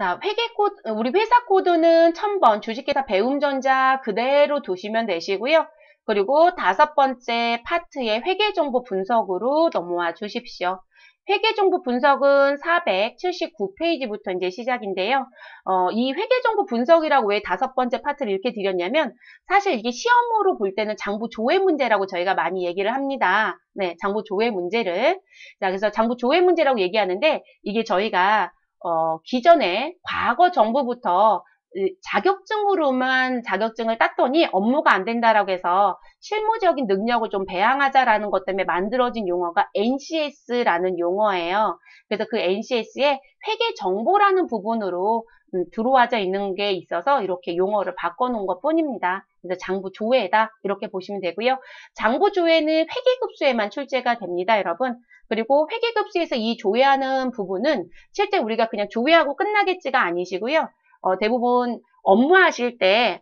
자, 우리 회사 코드는 1000번, 주식회사 배움전자 그대로 두시면 되시고요. 그리고 5번째 파트의 회계정보 분석으로 넘어와 주십시오. 회계정보 분석은 479페이지부터 이제 시작인데요. 이 회계정보 분석이라고 왜 5번째 파트를 이렇게 드렸냐면, 사실 이게 시험으로 볼 때는 장부 조회 문제라고 저희가 많이 얘기를 합니다. 네, 장부 조회 문제를. 자, 그래서 장부 조회 문제라고 얘기하는데, 이게 저희가 기존에 과거 정부부터 자격증으로만 자격증을 땄더니 업무가 안 된다라고 해서 실무적인 능력을 좀 배양하자라는 것 때문에 만들어진 용어가 NCS라는 용어예요. 그래서 그 NCS에 회계 정보라는 부분으로 들어와져 있는 게 있어서 이렇게 용어를 바꿔놓은 것 뿐입니다. 그래서 장부 조회다 이렇게 보시면 되고요. 장부 조회는 회계급수에만 출제가 됩니다, 여러분. 그리고 회계급수에서 이 조회하는 부분은 실제 우리가 그냥 조회하고 끝나겠지가 아니시고요. 대부분 업무하실 때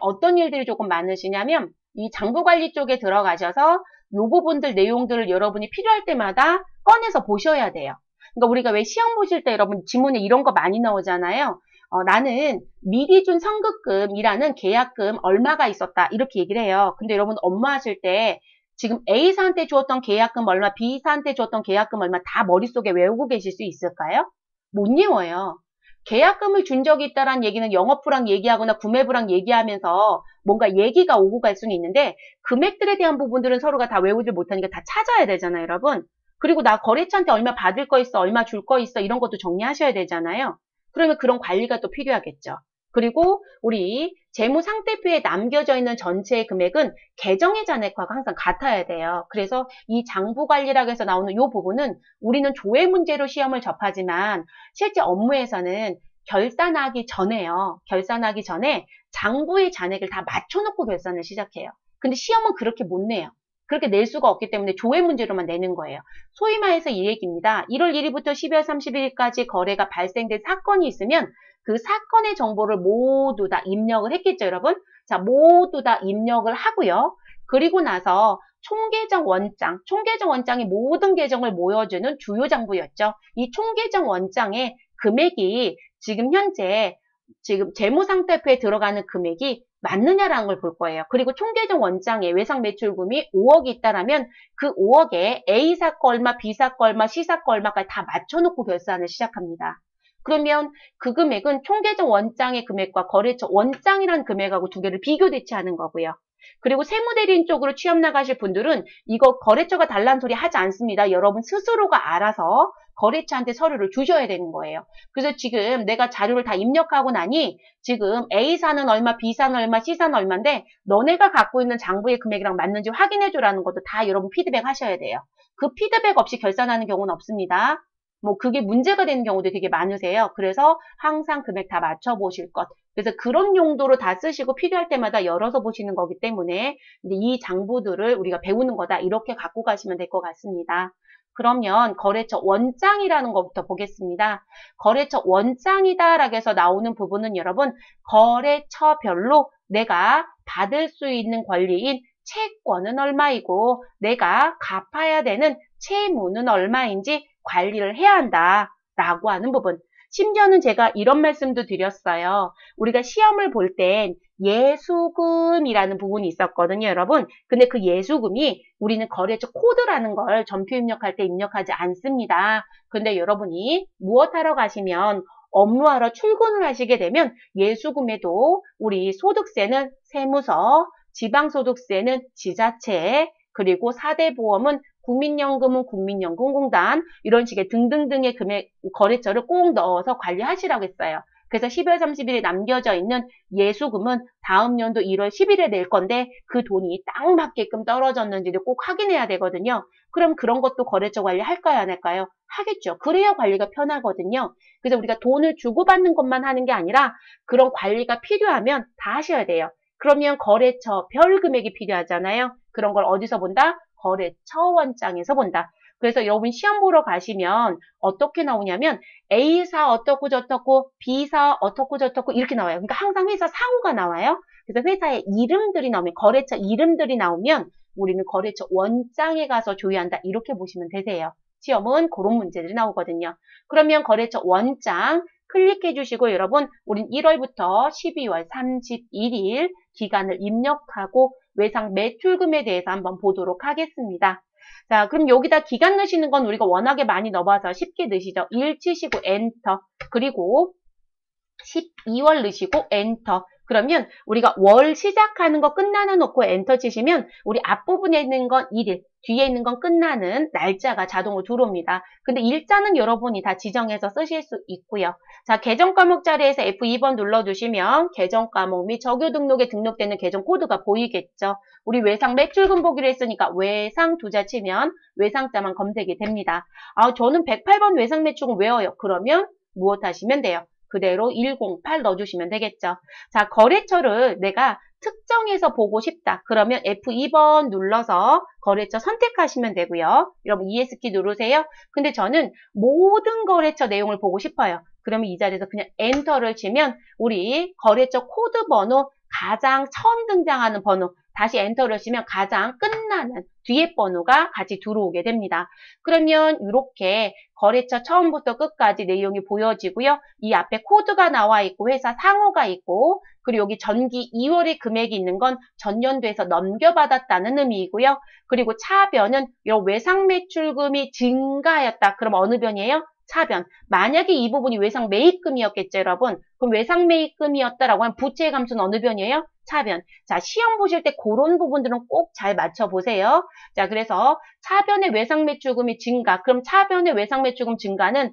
어떤 일들이 조금 많으시냐면 이 장부관리 쪽에 들어가셔서 요 부분들 내용들을 여러분이 필요할 때마다 꺼내서 보셔야 돼요. 그러니까 우리가 왜 시험 보실 때 여러분 지문에 이런 거 많이 나오잖아요. 나는 미리 준 선급금이라는 계약금 얼마가 있었다 이렇게 얘기를 해요. 근데 여러분 업무하실 때 지금 A사한테 주었던 계약금 얼마, B사한테 주었던 계약금 얼마 다 머릿속에 외우고 계실 수 있을까요? 못 외워요. 계약금을 준 적이 있다라는 얘기는 영업부랑 얘기하거나 구매부랑 얘기하면서 뭔가 얘기가 오고 갈 수는 있는데 금액들에 대한 부분들은 서로가 다 외우질 못하니까 다 찾아야 되잖아요, 여러분. 그리고 나 거래처한테 얼마 받을 거 있어, 얼마 줄 거 있어 이런 것도 정리하셔야 되잖아요. 그러면 그런 관리가 또 필요하겠죠. 그리고 우리 재무상태표에 남겨져 있는 전체의 금액은 계정의 잔액과 항상 같아야 돼요. 그래서 이 장부관리라고 해서 나오는 이 부분은 우리는 조회 문제로 시험을 접하지만 실제 업무에서는 결산하기 전에 장부의 잔액을 다 맞춰놓고 결산을 시작해요. 근데 시험은 그렇게 못 내요. 그렇게 낼 수가 없기 때문에 조회 문제로만 내는 거예요. 소위 말해서 이 얘기입니다. 1월 1일부터 12월 31일까지 거래가 발생된 사건이 있으면 그 사건의 정보를 모두 다 입력을 했겠죠, 여러분? 자, 모두 다 입력을 하고요. 그리고 나서 총계정 원장이 모든 계정을 모여주는 주요 장부였죠. 이 총계정 원장의 금액이 지금 현재 재무상태표에 들어가는 금액이 맞느냐라는 걸 볼 거예요. 그리고 총계정 원장의 외상 매출금이 5억이 있다라면 그 5억에 A사 거 얼마, B사 거 얼마, C사 거 얼마까지 다 맞춰놓고 결산을 시작합니다. 그러면 그 금액은 총계정 원장의 금액과 거래처 원장이라는 금액하고 두 개를 비교 대치하는 거고요. 그리고 세무대리인 쪽으로 취업 나가실 분들은 이거 거래처가 달라는 소리 하지 않습니다. 여러분 스스로가 알아서 거래처한테 서류를 주셔야 되는 거예요. 그래서 지금 내가 자료를 다 입력하고 나니 지금 A사는 얼마, B사는 얼마, C사는 얼마인데 너네가 갖고 있는 장부의 금액이랑 맞는지 확인해줘라는 것도 다 여러분 피드백 하셔야 돼요. 그 피드백 없이 결산하는 경우는 없습니다. 뭐 그게 문제가 되는 경우도 되게 많으세요. 그래서 항상 금액 다 맞춰보실 것. 그래서 그런 용도로 다 쓰시고 필요할 때마다 열어서 보시는 거기 때문에 이 장부들을 우리가 배우는 거다. 이렇게 갖고 가시면 될 것 같습니다. 그러면 거래처 원장이라는 것부터 보겠습니다. 거래처 원장이다라고 해서 나오는 부분은 여러분 거래처별로 내가 받을 수 있는 권리인 채권은 얼마이고 내가 갚아야 되는 채무는 얼마인지 관리를 해야 한다라고 하는 부분. 심지어는 제가 이런 말씀도 드렸어요. 우리가 시험을 볼 땐 예수금이라는 부분이 있었거든요, 여러분. 근데 그 예수금이 우리는 거래처 코드라는 걸 전표 입력할 때 입력하지 않습니다. 근데 여러분이 무엇하러 가시면 업무하러 출근을 하시게 되면 예수금에도 우리 소득세는 세무서, 지방소득세는 지자체, 그리고 4대 보험은 국민연금은 국민연금공단 이런 식의 등등등의 금액 거래처를 꼭 넣어서 관리하시라고 했어요. 그래서 12월 30일에 남겨져 있는 예수금은 다음 연도 1월 10일에 낼 건데 그 돈이 딱 맞게끔 떨어졌는지를 꼭 확인해야 되거든요. 그럼 그런 것도 거래처 관리할까요? 안 할까요? 하겠죠. 그래야 관리가 편하거든요. 그래서 우리가 돈을 주고받는 것만 하는 게 아니라 그런 관리가 필요하면 다 하셔야 돼요. 그러면 거래처 별 금액이 필요하잖아요. 그런 걸 어디서 본다? 거래처 원장에서 본다. 그래서 여러분 시험 보러 가시면 어떻게 나오냐면 A사 어떻고 저떻고 B사 어떻고 저떻고 이렇게 나와요. 그러니까 항상 회사 상호가 나와요. 그래서 회사의 이름들이 나오면 거래처 이름들이 나오면 우리는 거래처 원장에 가서 조회한다. 이렇게 보시면 되세요. 시험은 그런 문제들이 나오거든요. 그러면 거래처 원장 클릭해 주시고 여러분 우린 1월부터 12월 31일 기간을 입력하고 외상 매출금에 대해서 한번 보도록 하겠습니다. 자, 그럼 여기다 기간 넣으시는 건 우리가 워낙에 많이 넣어봐서 쉽게 넣으시죠. 1 치시고 엔터. 그리고 12월 넣으시고 엔터. 그러면 우리가 월 시작하는 거 끝나는 놓고 엔터 치시면 우리 앞부분에 있는 건 1일, 뒤에 있는 건 끝나는 날짜가 자동으로 들어옵니다. 근데 일자는 여러분이 다 지정해서 쓰실 수 있고요. 자, 계정 과목 자리에서 F2번 눌러주시면 계정 과목 및 정규 등록에 등록되는 계정 코드가 보이겠죠. 우리 외상 매출금 보기로 했으니까 외상 두자 치면 외상자만 검색이 됩니다. 아, 저는 108번 외상 매출금 외워요. 그러면 무엇 하시면 돼요? 그대로 108 넣어주시면 되겠죠. 자, 거래처를 내가 특정해서 보고 싶다. 그러면 F2번 눌러서 거래처 선택하시면 되고요. 여러분 ES키 누르세요. 근데 저는 모든 거래처 내용을 보고 싶어요. 그러면 이 자리에서 그냥 엔터를 치면 우리 거래처 코드 번호 가장 처음 등장하는 번호 다시 엔터를 치면 가장 끝나는 뒤에 번호가 같이 들어오게 됩니다. 그러면 이렇게 거래처 처음부터 끝까지 내용이 보여지고요. 이 앞에 코드가 나와 있고 회사 상호가 있고 그리고 여기 전기 2월의 금액이 있는 건 전년도에서 넘겨받았다는 의미이고요. 그리고 차변은 이 외상 매출금이 증가하였다. 그럼 어느 변이에요? 차변. 만약에 이 부분이 외상 매입금이었겠죠, 여러분? 그럼 외상 매입금이었다라고 하면 부채의 감소는 어느 변이에요? 차변. 자, 시험 보실 때 그런 부분들은 꼭 잘 맞춰보세요. 자, 그래서 차변의 외상 매출금이 증가. 그럼 차변의 외상 매출금 증가는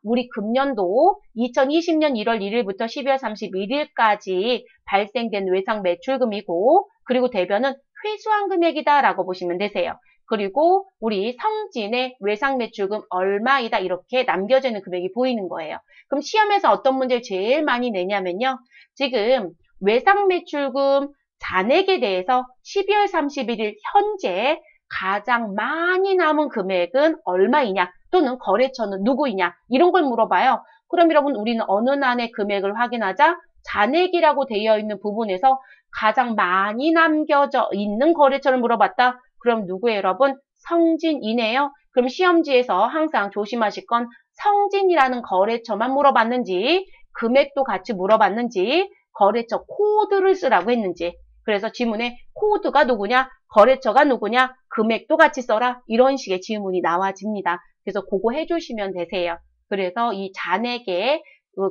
우리 금년도 2020년 1월 1일부터 12월 31일까지 발생된 외상 매출금이고 그리고 대변은 회수한 금액이다라고 보시면 되세요. 그리고 우리 성진의 외상 매출금 얼마이다 이렇게 남겨지는 금액이 보이는 거예요. 그럼 시험에서 어떤 문제를 제일 많이 내냐면요. 지금 외상 매출금 잔액에 대해서 12월 31일 현재 가장 많이 남은 금액은 얼마이냐 또는 거래처는 누구이냐 이런 걸 물어봐요. 그럼 여러분 우리는 어느 난의 금액을 확인하자 잔액이라고 되어 있는 부분에서 가장 많이 남겨져 있는 거래처를 물어봤다. 그럼 누구예요, 여러분? 성진이네요. 그럼 시험지에서 항상 조심하실 건 성진이라는 거래처만 물어봤는지 금액도 같이 물어봤는지 거래처 코드를 쓰라고 했는지 그래서 지문에 코드가 누구냐 거래처가 누구냐 금액도 같이 써라 이런 식의 질문이 나와집니다. 그래서 그거 해주시면 되세요. 그래서 이 잔액의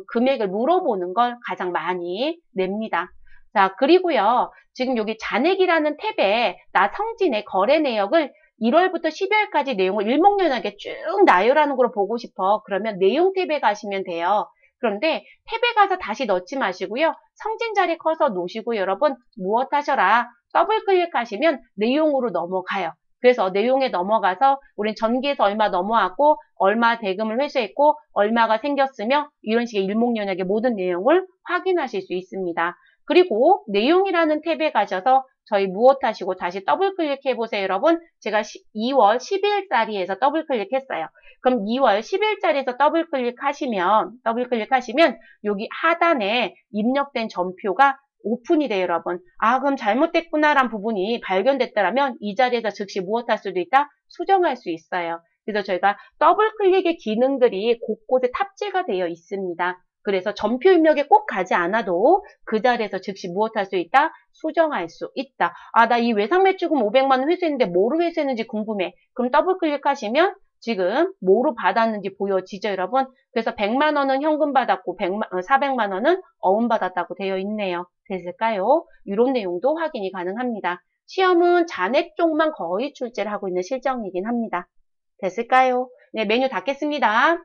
금액을 물어보는 걸 가장 많이 냅니다. 자, 그리고요. 지금 여기 잔액이라는 탭에 나 성진의 거래 내역을 1월부터 12월까지 내용을 일목요연하게 쭉 나열하는 걸 보고 싶어. 그러면 내용 탭에 가시면 돼요. 그런데 탭에 가서 다시 넣지 마시고요. 성진 자리 커서 놓으시고 여러분 무엇 하셔라. 더블 클릭하시면 내용으로 넘어가요. 그래서 내용에 넘어가서 우린 전기에서 얼마 넘어왔고 얼마 대금을 회수했고 얼마가 생겼으며 이런 식의 일목요연하게 모든 내용을 확인하실 수 있습니다. 그리고 내용이라는 탭에 가셔서 저희 무엇 하시고 다시 더블 클릭해 보세요, 여러분. 제가 2월 10일짜리에서 더블 클릭했어요. 그럼 2월 10일짜리에서 더블 클릭하시면 여기 하단에 입력된 전표가 오픈이 돼요, 여러분. 그럼 잘못됐구나라는 부분이 발견됐다면 이 자리에서 즉시 무엇 할 수도 있다? 수정할 수 있어요. 그래서 저희가 더블 클릭의 기능들이 곳곳에 탑재가 되어 있습니다. 그래서 전표 입력에 꼭 가지 않아도 그 자리에서 즉시 무엇 할 수 있다? 수정할 수 있다. 나 이 외상 매출금 500만 원 회수했는데 뭐로 회수했는지 궁금해. 그럼 더블 클릭하시면 지금 뭐로 받았는지 보여지죠, 여러분? 그래서 100만 원은 현금 받았고 400만 원은 어음 받았다고 되어 있네요. 됐을까요? 이런 내용도 확인이 가능합니다. 시험은 잔액 쪽만 거의 출제를 하고 있는 실정이긴 합니다. 됐을까요? 네, 메뉴 닫겠습니다.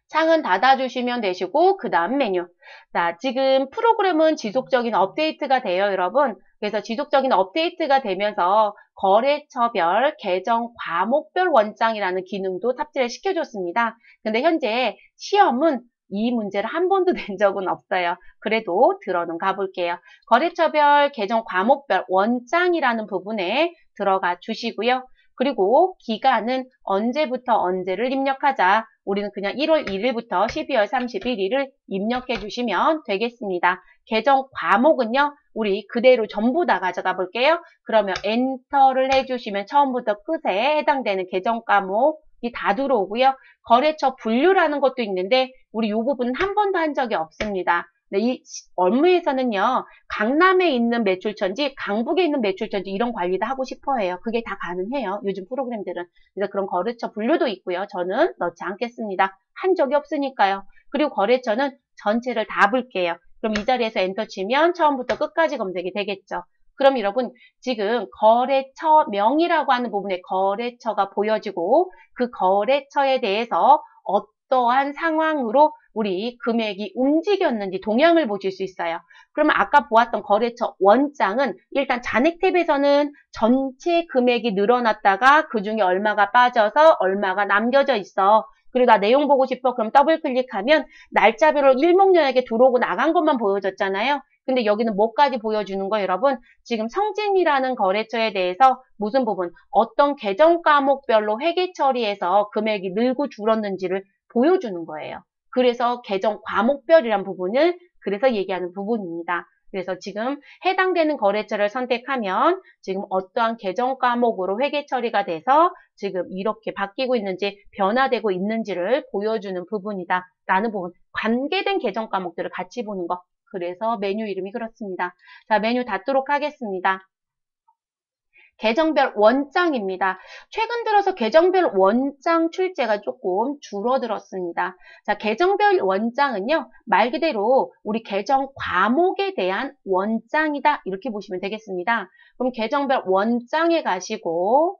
창은 닫아주시면 되시고 그 다음 메뉴. 자, 지금 프로그램은 지속적인 업데이트가 돼요, 여러분. 그래서 지속적인 업데이트가 되면서 거래처별, 계정, 과목별 원장이라는 기능도 탑재를 시켜줬습니다. 근데 현재 시험은 이 문제를 한 번도 낸 적은 없어요. 그래도 들어는 가볼게요. 거래처별, 계정, 과목별 원장이라는 부분에 들어가 주시고요. 그리고 기간은 언제부터 언제를 입력하자. 우리는 그냥 1월 1일부터 12월 31일을 입력해 주시면 되겠습니다. 계정 과목은요. 우리 그대로 전부 다 가져가 볼게요. 그러면 엔터를 해주시면 처음부터 끝에 해당되는 계정 과목 이 다 들어오고요. 거래처 분류라는 것도 있는데 우리 이 부분은 한 번도 한 적이 없습니다. 네, 이 업무에서는요, 강남에 있는 매출처인지 강북에 있는 매출처인지 이런 관리도 하고 싶어 해요. 그게 다 가능해요. 요즘 프로그램들은. 그래서 그런 거래처 분류도 있고요. 저는 넣지 않겠습니다. 한 적이 없으니까요. 그리고 거래처는 전체를 다 볼게요. 그럼 이 자리에서 엔터 치면 처음부터 끝까지 검색이 되겠죠. 그럼 여러분 지금 거래처명이라고 하는 부분에 거래처가 보여지고 그 거래처에 대해서 어떠한 상황으로 우리 금액이 움직였는지 동향을 보실 수 있어요. 그러면 아까 보았던 거래처 원장은 일단 잔액 탭에서는 전체 금액이 늘어났다가 그중에 얼마가 빠져서 얼마가 남겨져 있어. 그리고 나 내용 보고 싶어. 그럼 더블 클릭하면 날짜별로 일목요연하게 들어오고 나간 것만 보여줬잖아요. 근데 여기는 뭐까지 보여주는 거예요, 여러분? 지금 성진이라는 거래처에 대해서 무슨 부분, 어떤 계정 과목별로 회계 처리해서 금액이 늘고 줄었는지를 보여주는 거예요. 그래서 계정 과목별이란 부분을 그래서 얘기하는 부분입니다. 그래서 지금 해당되는 거래처를 선택하면 지금 어떠한 계정 과목으로 회계 처리가 돼서 지금 이렇게 바뀌고 있는지 변화되고 있는지를 보여주는 부분이다 라는 부분, 관계된 계정 과목들을 같이 보는 거. 그래서 메뉴 이름이 그렇습니다. 자, 메뉴 닫도록 하겠습니다. 계정별 원장입니다. 최근 들어서 계정별 원장 출제가 조금 줄어들었습니다. 자, 계정별 원장은요, 말 그대로 우리 계정 과목에 대한 원장이다. 이렇게 보시면 되겠습니다. 그럼 계정별 원장에 가시고,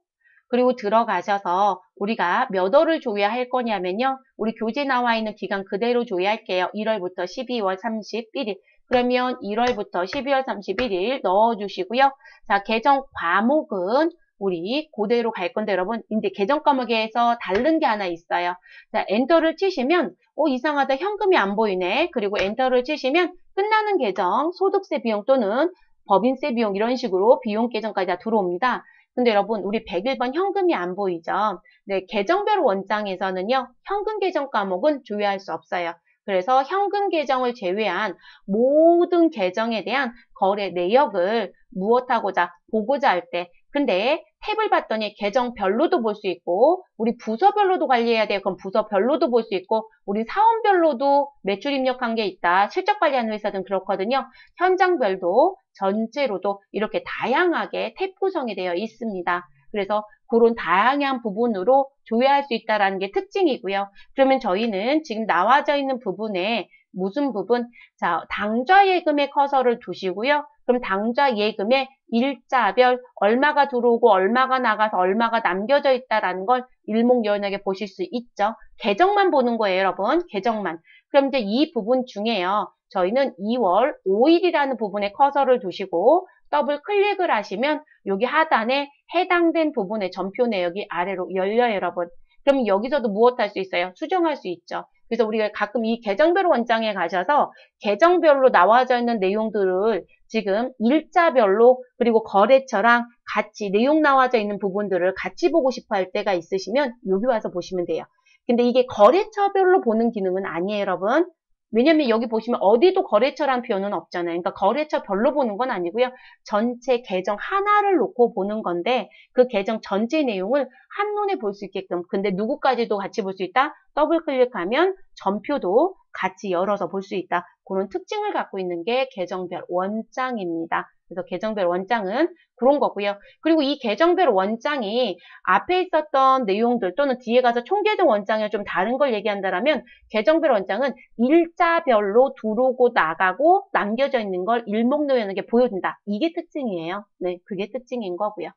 그리고 들어가셔서 우리가 몇 월을 줘야 할 거냐면요. 우리 교재 나와 있는 기간 그대로 줘야 할게요. 1월부터 12월 31일. 그러면 1월부터 12월 31일 넣어주시고요. 자, 계정 과목은 우리 그대로 갈 건데 여러분 이제 계정 과목에서 다른 게 하나 있어요. 자, 엔터를 치시면 이상하다. 현금이 안 보이네. 그리고 엔터를 치시면 끝나는 계정, 소득세 비용 또는 법인세 비용 이런 식으로 비용 계정까지 다 들어옵니다. 근데 여러분 우리 101번 현금이 안 보이죠? 네, 계정별 원장에서는요. 현금 계정 과목은 조회할 수 없어요. 그래서 현금 계정을 제외한 모든 계정에 대한 거래 내역을 무엇하고자 보고자 할 때 근데 탭을 봤더니 계정별로도 볼 수 있고 우리 부서별로도 관리해야 돼요. 그럼 부서별로도 볼 수 있고 우리 사원별로도 매출 입력한 게 있다. 실적 관리하는 회사들은 그렇거든요. 현장별도 전체로도 이렇게 다양하게 탭 구성이 되어 있습니다. 그래서 그런 다양한 부분으로 조회할 수 있다는 게 특징이고요. 그러면 저희는 지금 나와져 있는 부분에 무슨 부분? 자, 당좌 예금의 커서를 두시고요. 그럼 당좌 예금의 일자별 얼마가 들어오고 얼마가 나가서 얼마가 남겨져 있다라는 걸 일목요연하게 보실 수 있죠. 계정만 보는 거예요, 여러분. 계정만. 그럼 이제 이 부분 중에요. 저희는 2월 5일이라는 부분에 커서를 두시고 더블 클릭을 하시면 여기 하단에 해당된 부분의 전표 내역이 아래로 열려요, 여러분. 그럼 여기서도 무엇 할 수 있어요? 수정할 수 있죠. 그래서 우리가 가끔 이 계정별 원장에 가셔서 계정별로 나와져 있는 내용들을 지금 일자별로 그리고 거래처랑 같이 내용 나와져 있는 부분들을 같이 보고 싶어 할 때가 있으시면 여기 와서 보시면 돼요. 근데 이게 거래처별로 보는 기능은 아니에요, 여러분. 왜냐면 여기 보시면 어디도 거래처란 표현은 없잖아요. 그러니까 거래처별로 보는 건 아니고요. 전체 계정 하나를 놓고 보는 건데 그 계정 전체 내용을 한눈에 볼 수 있게끔 근데 누구까지도 같이 볼 수 있다? 더블 클릭하면 전표도 같이 열어서 볼 수 있다. 그런 특징을 갖고 있는 게 계정별 원장입니다. 그래서 계정별 원장은 그런 거고요. 그리고 이 계정별 원장이 앞에 있었던 내용들 또는 뒤에 가서 총계정 원장이 좀 다른 걸 얘기한다면 계정별 원장은 일자별로 들어오고 나가고 남겨져 있는 걸 일목요연하게 보여준다. 이게 특징이에요. 네, 그게 특징인 거고요.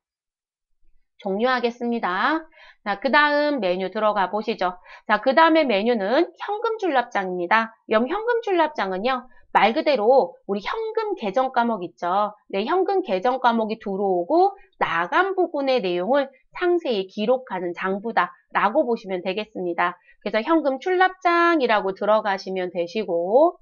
종료하겠습니다. 자, 그 다음 메뉴 들어가 보시죠. 자, 그 다음에 메뉴는 현금 출납장입니다. 현금 출납장은요, 말 그대로 우리 현금 계정 과목 있죠. 네, 현금 계정 과목이 들어오고 나간 부분의 내용을 상세히 기록하는 장부다라고 보시면 되겠습니다. 그래서 현금 출납장이라고 들어가시면 되시고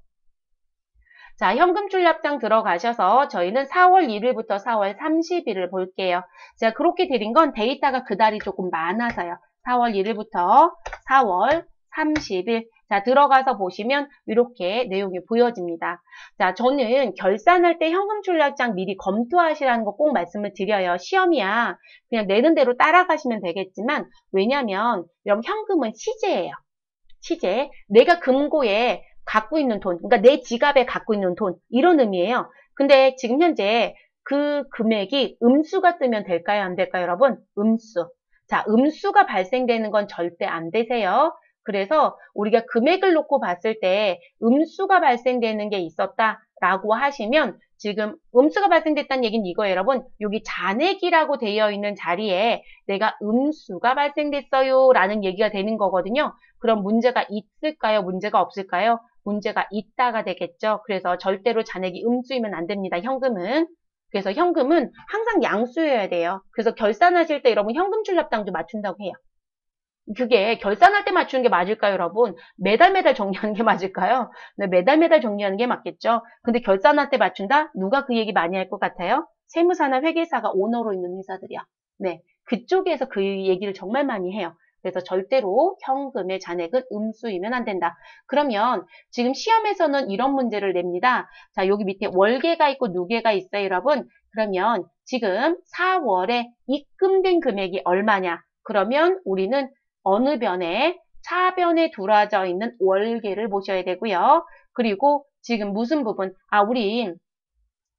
자, 현금 출납장 들어가셔서 저희는 4월 1일부터 4월 30일을 볼게요. 제가 그렇게 드린 건 데이터가 그달이 조금 많아서요. 4월 1일부터 4월 30일 자, 들어가서 보시면 이렇게 내용이 보여집니다. 자, 저는 결산할 때 현금 출납장 미리 검토하시라는 거 꼭 말씀을 드려요. 시험이야. 그냥 내는 대로 따라가시면 되겠지만, 왜냐면 여러분 현금은 시제예요. 시제. 내가 금고에 갖고 있는 돈, 그러니까 내 지갑에 갖고 있는 돈, 이런 의미예요. 근데 지금 현재 그 금액이 음수가 뜨면 될까요? 안 될까요, 여러분? 음수. 자, 음수가 발생되는 건 절대 안 되세요. 그래서 우리가 금액을 놓고 봤을 때 음수가 발생되는 게 있었다라고 하시면 지금 음수가 발생됐다는 얘기는 이거예요, 여러분. 여기 잔액이라고 되어 있는 자리에 내가 음수가 발생됐어요 라는 얘기가 되는 거거든요. 그럼 문제가 있을까요? 문제가 없을까요? 문제가 있다가 되겠죠. 그래서 절대로 잔액이 음수이면 안 됩니다. 현금은. 그래서 현금은 항상 양수여야 돼요. 그래서 결산하실 때 여러분 현금 출납당도 맞춘다고 해요. 그게 결산할 때 맞추는 게 맞을까요, 여러분? 매달 정리하는 게 맞을까요? 네, 매달 정리하는 게 맞겠죠. 근데 결산할 때 맞춘다? 누가 그 얘기 많이 할 것 같아요? 세무사나 회계사가 오너로 있는 회사들이요. 네, 그쪽에서 그 얘기를 정말 많이 해요. 그래서 절대로 현금의 잔액은 음수이면 안 된다. 그러면 지금 시험에서는 이런 문제를 냅니다. 자, 여기 밑에 월계가 있고 누계가 있어요, 여러분. 그러면 지금 4월에 입금된 금액이 얼마냐? 그러면 우리는 어느 변에 차변에 두어져 있는 월계를 보셔야 되고요. 그리고 지금 무슨 부분? 우리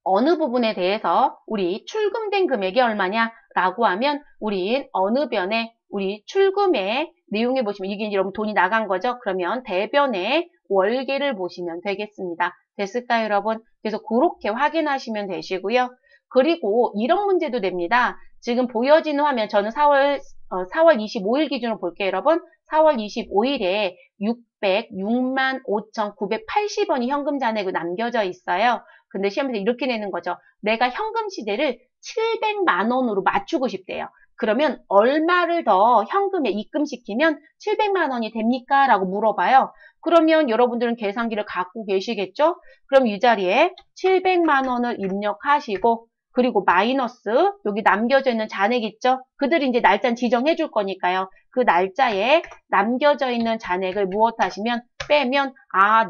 어느 부분에 대해서 우리 출금된 금액이 얼마냐라고 하면 우리 어느 변에 우리 출금의 내용에 보시면 이게 여러분 돈이 나간 거죠. 그러면 대변의 월계를 보시면 되겠습니다. 됐을까요, 여러분? 그래서 그렇게 확인하시면 되시고요. 그리고 이런 문제도 됩니다. 지금 보여지는 화면 저는 4월 25일 기준으로 볼게요, 여러분. 4월 25일에 606만 5,980원이 현금 잔액으로 남겨져 있어요. 근데 시험에서 이렇게 내는 거죠. 내가 현금 시대를 700만 원으로 맞추고 싶대요. 그러면 얼마를 더 현금에 입금시키면 700만 원이 됩니까? 라고 물어봐요. 그러면 여러분들은 계산기를 갖고 계시겠죠? 그럼 이 자리에 700만 원을 입력하시고 그리고 마이너스 여기 남겨져 있는 잔액 있죠? 그들이 이제 날짜 지정해 줄 거니까요. 그 날짜에 남겨져 있는 잔액을 무엇하시면 빼면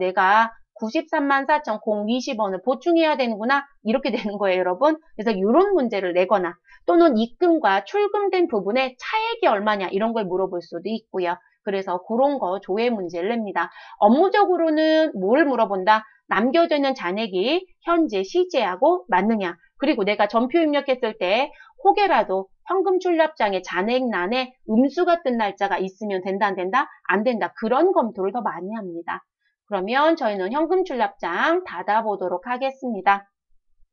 내가 93만 4,020원을 보충해야 되는구나 이렇게 되는 거예요, 여러분. 그래서 이런 문제를 내거나 또는 입금과 출금된 부분의 차액이 얼마냐 이런 걸 물어볼 수도 있고요. 그래서 그런 거 조회 문제를 냅니다. 업무적으로는 뭘 물어본다? 남겨져 있는 잔액이 현재 시제하고 맞느냐. 그리고 내가 전표 입력했을 때 혹여라도 현금 출납장에 잔액란에 음수가 뜬 날짜가 있으면 된다, 안 된다? 안 된다. 그런 검토를 더 많이 합니다. 그러면 저희는 현금 출납장 닫아보도록 하겠습니다.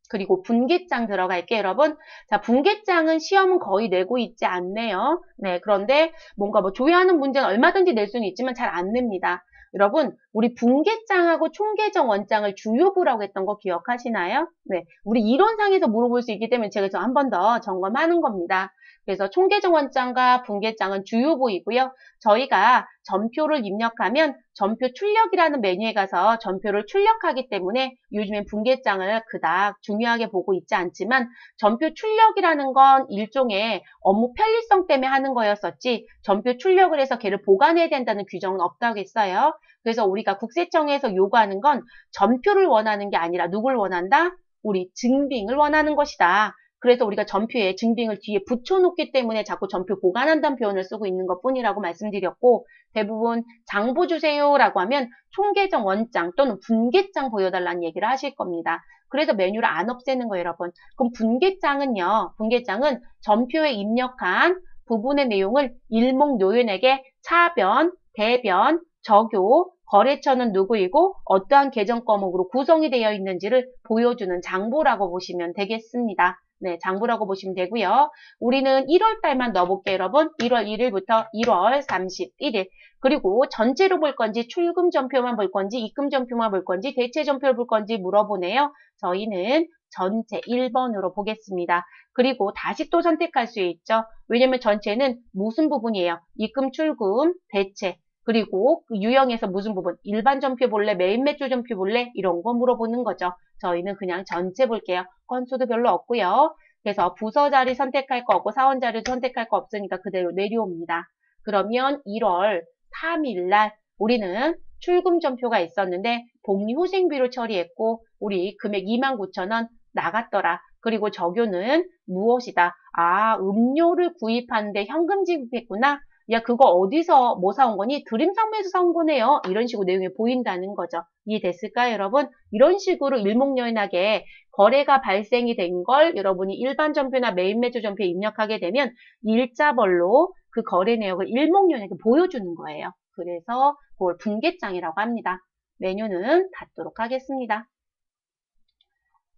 그리고 분기장 들어갈게요, 여러분. 자, 분기장은 시험은 거의 내고 있지 않네요. 네, 그런데 뭔가 조회하는 문제는 얼마든지 낼 수는 있지만 잘 안 냅니다. 여러분, 우리 분기장하고 총계정 원장을 주요부라고 했던 거 기억하시나요? 네, 우리 이론상에서 물어볼 수 있기 때문에 제가 한 번 더 점검하는 겁니다. 그래서 총계정 원장과 분기장은 주요부이고요. 저희가 전표를 입력하면 전표 출력이라는 메뉴에 가서 전표를 출력하기 때문에 요즘엔 분기장을 그닥 중요하게 보고 있지 않지만 전표 출력이라는 건 일종의 업무 편리성 때문에 하는 거였었지 전표 출력을 해서 걔를 보관해야 된다는 규정은 없다고 했어요. 그래서 우리가 국세청에서 요구하는 건 전표를 원하는 게 아니라 누굴 원한다? 우리 증빙을 원하는 것이다. 그래서 우리가 전표에 증빙을 뒤에 붙여놓기 때문에 자꾸 전표 보관한다는 표현을 쓰고 있는 것뿐이라고 말씀드렸고 대부분 장부 주세요라고 하면 총계정 원장 또는 분기장 보여달라는 얘기를 하실 겁니다. 그래서 메뉴를 안 없애는 거예요, 여러분. 그럼 분기장은요. 분기장은 전표에 입력한 부분의 내용을 일목요연에게 차변, 대변, 적요, 거래처는 누구이고 어떠한 계정 과목으로 구성이 되어 있는지를 보여주는 장부라고 보시면 되겠습니다. 네, 장부라고 보시면 되고요. 우리는 1월 달만 넣어볼게요, 여러분. 1월 1일부터 1월 31일. 그리고 전체로 볼 건지 출금 전표만 볼 건지 입금 전표만 볼 건지 대체 전표를 볼 건지 물어보네요. 저희는 전체 1번으로 보겠습니다. 그리고 다시 또 선택할 수 있죠. 왜냐면 전체는 무슨 부분이에요? 입금, 출금, 대체. 그리고 그 유형에서 무슨 부분? 일반 전표 볼래? 메인 매출 전표 볼래? 이런 거 물어보는 거죠. 저희는 그냥 전체 볼게요. 건수도 별로 없고요. 그래서 부서 자리 선택할 거 없고 사원 자리 선택할 거 없으니까 그대로 내려옵니다. 그러면 1월 3일 날 우리는 출금전표가 있었는데 복리후생비로 처리했고 우리 금액 29,000원 나갔더라. 그리고 적요는 무엇이다? 아, 음료를 구입하는데 현금 지급했구나. 야, 그거 어디서 뭐 사온 거니? 드림상매에서 사온 거네요. 이런 식으로 내용이 보인다는 거죠. 이해됐을까요, 여러분? 이런 식으로 일목요연하게 거래가 발생이 된 걸 여러분이 일반 전표나 메인 매주 전표에 입력하게 되면 일자별로 그 거래 내역을 일목요연하게 보여주는 거예요. 그래서 그걸 분계장이라고 합니다. 메뉴는 닫도록 하겠습니다.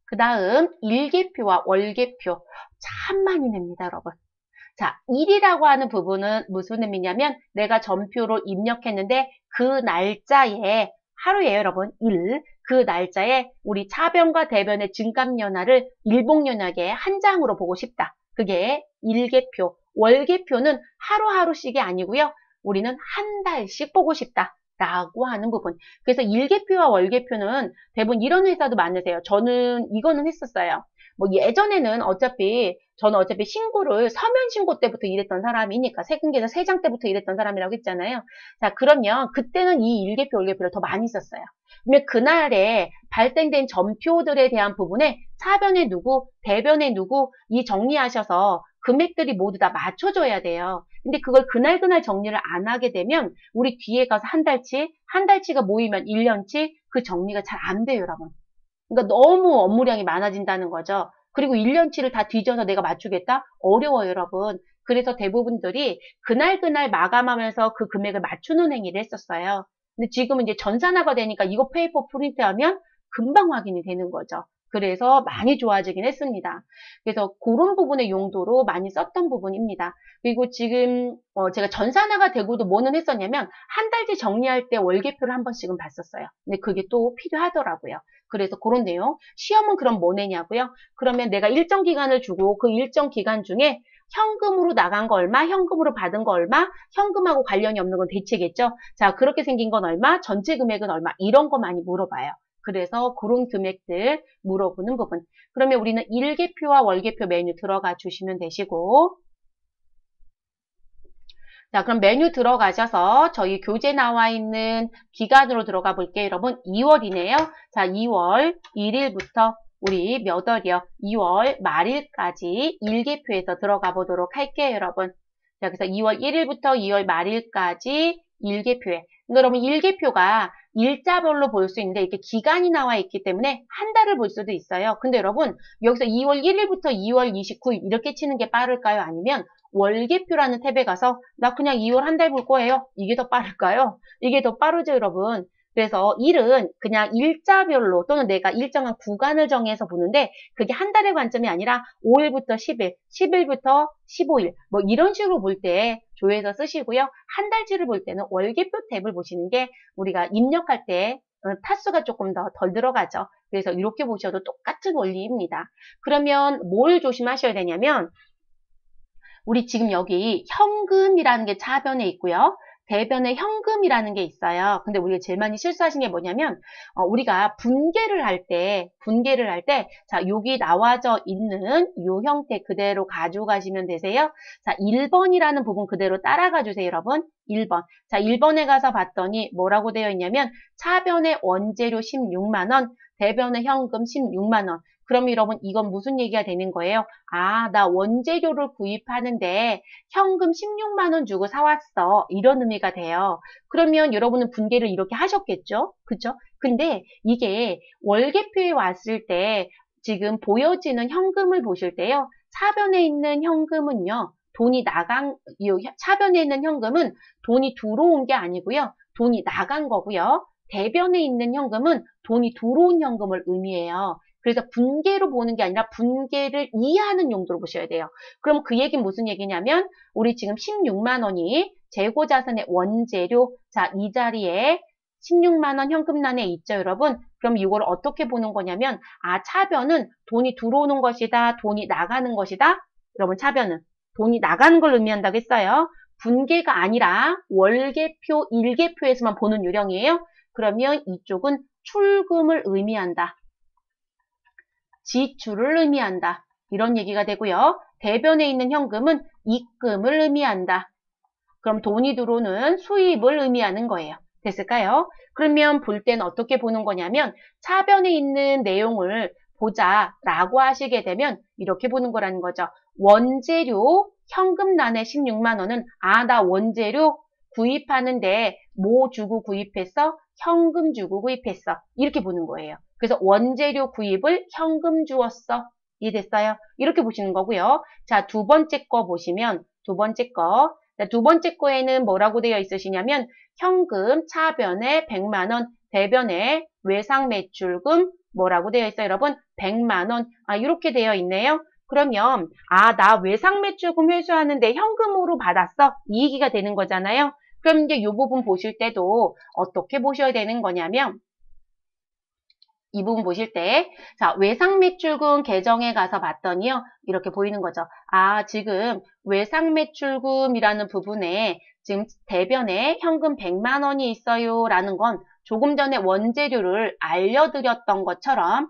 그 다음 일계표와 월계표 참 많이 냅니다, 여러분. 자, 일이라고 하는 부분은 무슨 의미냐면 내가 전표로 입력했는데 그 날짜에 하루에 여러분 그 날짜에 우리 차변과 대변의 증감연화를 일목요연하게 한 장으로 보고 싶다. 그게 일계표. 월계표는 하루하루씩이 아니고요. 우리는 한 달씩 보고 싶다. 라고 하는 부분. 그래서 일계표와 월계표는 대부분 이런 회사도 많으세요. 저는 이거는 했었어요. 뭐 예전에는 저는 어차피 신고를 서면 신고 때부터 일했던 사람이니까 세금계좌 3장 때부터 일했던 사람이라고 했잖아요. 자, 그러면 그때는 이 일계표, 월계표를 더 많이 썼어요. 그러면 그날에 발생된 전표들에 대한 부분에 차변에 누구, 대변에 누구 이 정리하셔서 금액들이 모두 다 맞춰줘야 돼요. 근데 그걸 그날 정리를 안 하게 되면 우리 뒤에 가서 한 달치가 모이면 1년치 그 정리가 잘 안 돼요, 여러분. 그러니까 너무 업무량이 많아진다는 거죠. 그리고 1년치를 다 뒤져서 내가 맞추겠다? 어려워요, 여러분. 그래서 대부분들이 그날 마감하면서 그 금액을 맞추는 행위를 했었어요. 근데 지금은 이제 전산화가 되니까 이거 페이퍼 프린트하면 금방 확인이 되는 거죠. 그래서 많이 좋아지긴 했습니다. 그래서 그런 부분의 용도로 많이 썼던 부분입니다. 그리고 지금 제가 전산화가 되고도 뭐는 했었냐면 한 달치 정리할 때 월계표를 한 번씩은 봤었어요. 근데 그게 또 필요하더라고요. 그래서 그런 내용. 시험은 그럼 뭐 내냐고요? 그러면 내가 일정 기간을 주고 그 일정 기간 중에 현금으로 나간 거 얼마, 현금으로 받은 거 얼마, 현금하고 관련이 없는 건 대체겠죠? 자, 그렇게 생긴 건 얼마, 전체 금액은 얼마, 이런 거 많이 물어봐요. 그래서 그런 금액들 물어보는 부분. 그러면 우리는 일계표와 월계표 메뉴 들어가 주시면 되시고, 자, 그럼 메뉴 들어가셔서 저희 교재 나와 있는 기간으로 들어가 볼게요. 여러분, 2월이네요. 자, 2월 1일부터 우리 몇 월이요? 2월 말일까지 일계표에서 들어가 보도록 할게요, 여러분. 자, 그래서 2월 1일부터 2월 말일까지 일계표에. 그러니까 여러분, 일계표가 일자별로 볼 수 있는데 이렇게 기간이 나와 있기 때문에 한 달을 볼 수도 있어요. 근데 여러분, 여기서 2월 1일부터 2월 29일 이렇게 치는 게 빠를까요? 아니면 월계표라는 탭에 가서 나 그냥 2월 한 달 볼 거예요. 이게 더 빠를까요? 이게 더 빠르죠, 여러분. 그래서 일은 그냥 일자별로 또는 내가 일정한 구간을 정해서 보는데 그게 한 달의 관점이 아니라 5일부터 10일, 10일부터 15일 뭐 이런 식으로 볼 때 조회해서 쓰시고요. 한 달치를 볼 때는 월계표 탭을 보시는 게 우리가 입력할 때 타수가 조금 더 덜 들어가죠. 그래서 이렇게 보셔도 똑같은 원리입니다. 그러면 뭘 조심하셔야 되냐면 우리 지금 여기 현금이라는 게 차변에 있고요. 대변에 현금이라는 게 있어요. 근데 우리가 제일 많이 실수하신 게 뭐냐면 우리가 분계를 할 때 자, 여기 나와져 있는 이 형태 그대로 가져가시면 되세요. 자, 1번이라는 부분 그대로 따라가 주세요, 여러분. 1번. 자, 1번에 가서 봤더니 뭐라고 되어 있냐면 차변에 원재료 16만 원, 대변에 현금 16만 원. 그럼 여러분 이건 무슨 얘기가 되는 거예요? 아, 나 원재료를 구입하는데 현금 16만 원 주고 사왔어. 이런 의미가 돼요. 그러면 여러분은 분계를 이렇게 하셨겠죠? 그쵸? 근데 이게 월계표에 왔을 때 지금 보여지는 현금을 보실 때요. 차변에 있는 현금은요. 차변에 있는 현금은 돈이 들어온 게 아니고요. 돈이 나간 거고요. 대변에 있는 현금은 돈이 들어온 현금을 의미해요. 그래서 분계로 보는 게 아니라 분계를 이해하는 용도로 보셔야 돼요. 그럼 그 얘기는 무슨 얘기냐면 우리 지금 16만 원이 재고자산의 원재료, 자, 이 자리에 16만 원 현금란에 있죠, 여러분? 그럼 이걸 어떻게 보는 거냐면 차변은 돈이 들어오는 것이다, 돈이 나가는 것이다. 여러분, 차변은 돈이 나가는 걸 의미한다고 했어요. 분계가 아니라 월계표, 일계표에서만 보는 요령이에요. 그러면 이쪽은 출금을 의미한다. 지출을 의미한다. 이런 얘기가 되고요. 대변에 있는 현금은 입금을 의미한다. 그럼 돈이 들어오는 수입을 의미하는 거예요. 됐을까요? 그러면 볼 때는 어떻게 보는 거냐면 차변에 있는 내용을 보자라고 하시게 되면 이렇게 보는 거라는 거죠. 원재료 현금란에 16만 원은 나 원재료 구입하는데 뭐 주고 구입했어? 현금 주고 구입했어. 이렇게 보는 거예요. 그래서 원재료 구입을 현금 주었어. 이해됐어요? 이렇게 보시는 거고요. 자, 두 번째 거 보시면 두 번째 거. 자, 두 번째 거에는 뭐라고 되어 있으시냐면 현금 차변에 100만 원, 대변에 외상 매출금 뭐라고 되어 있어요, 여러분? 100만 원. 이렇게 되어 있네요. 그러면 나 외상 매출금 회수하는데 현금으로 받았어. 이 얘기가 되는 거잖아요. 그럼 이제 이 부분 보실 때도 어떻게 보셔야 되는 거냐면 이 부분 보실 때, 자, 외상 매출금 계정에 가서 봤더니요, 이렇게 보이는 거죠. 지금 외상 매출금이라는 부분에 지금 대변에 현금 100만 원이 있어요. 라는 건 조금 전에 원재료를 알려드렸던 것처럼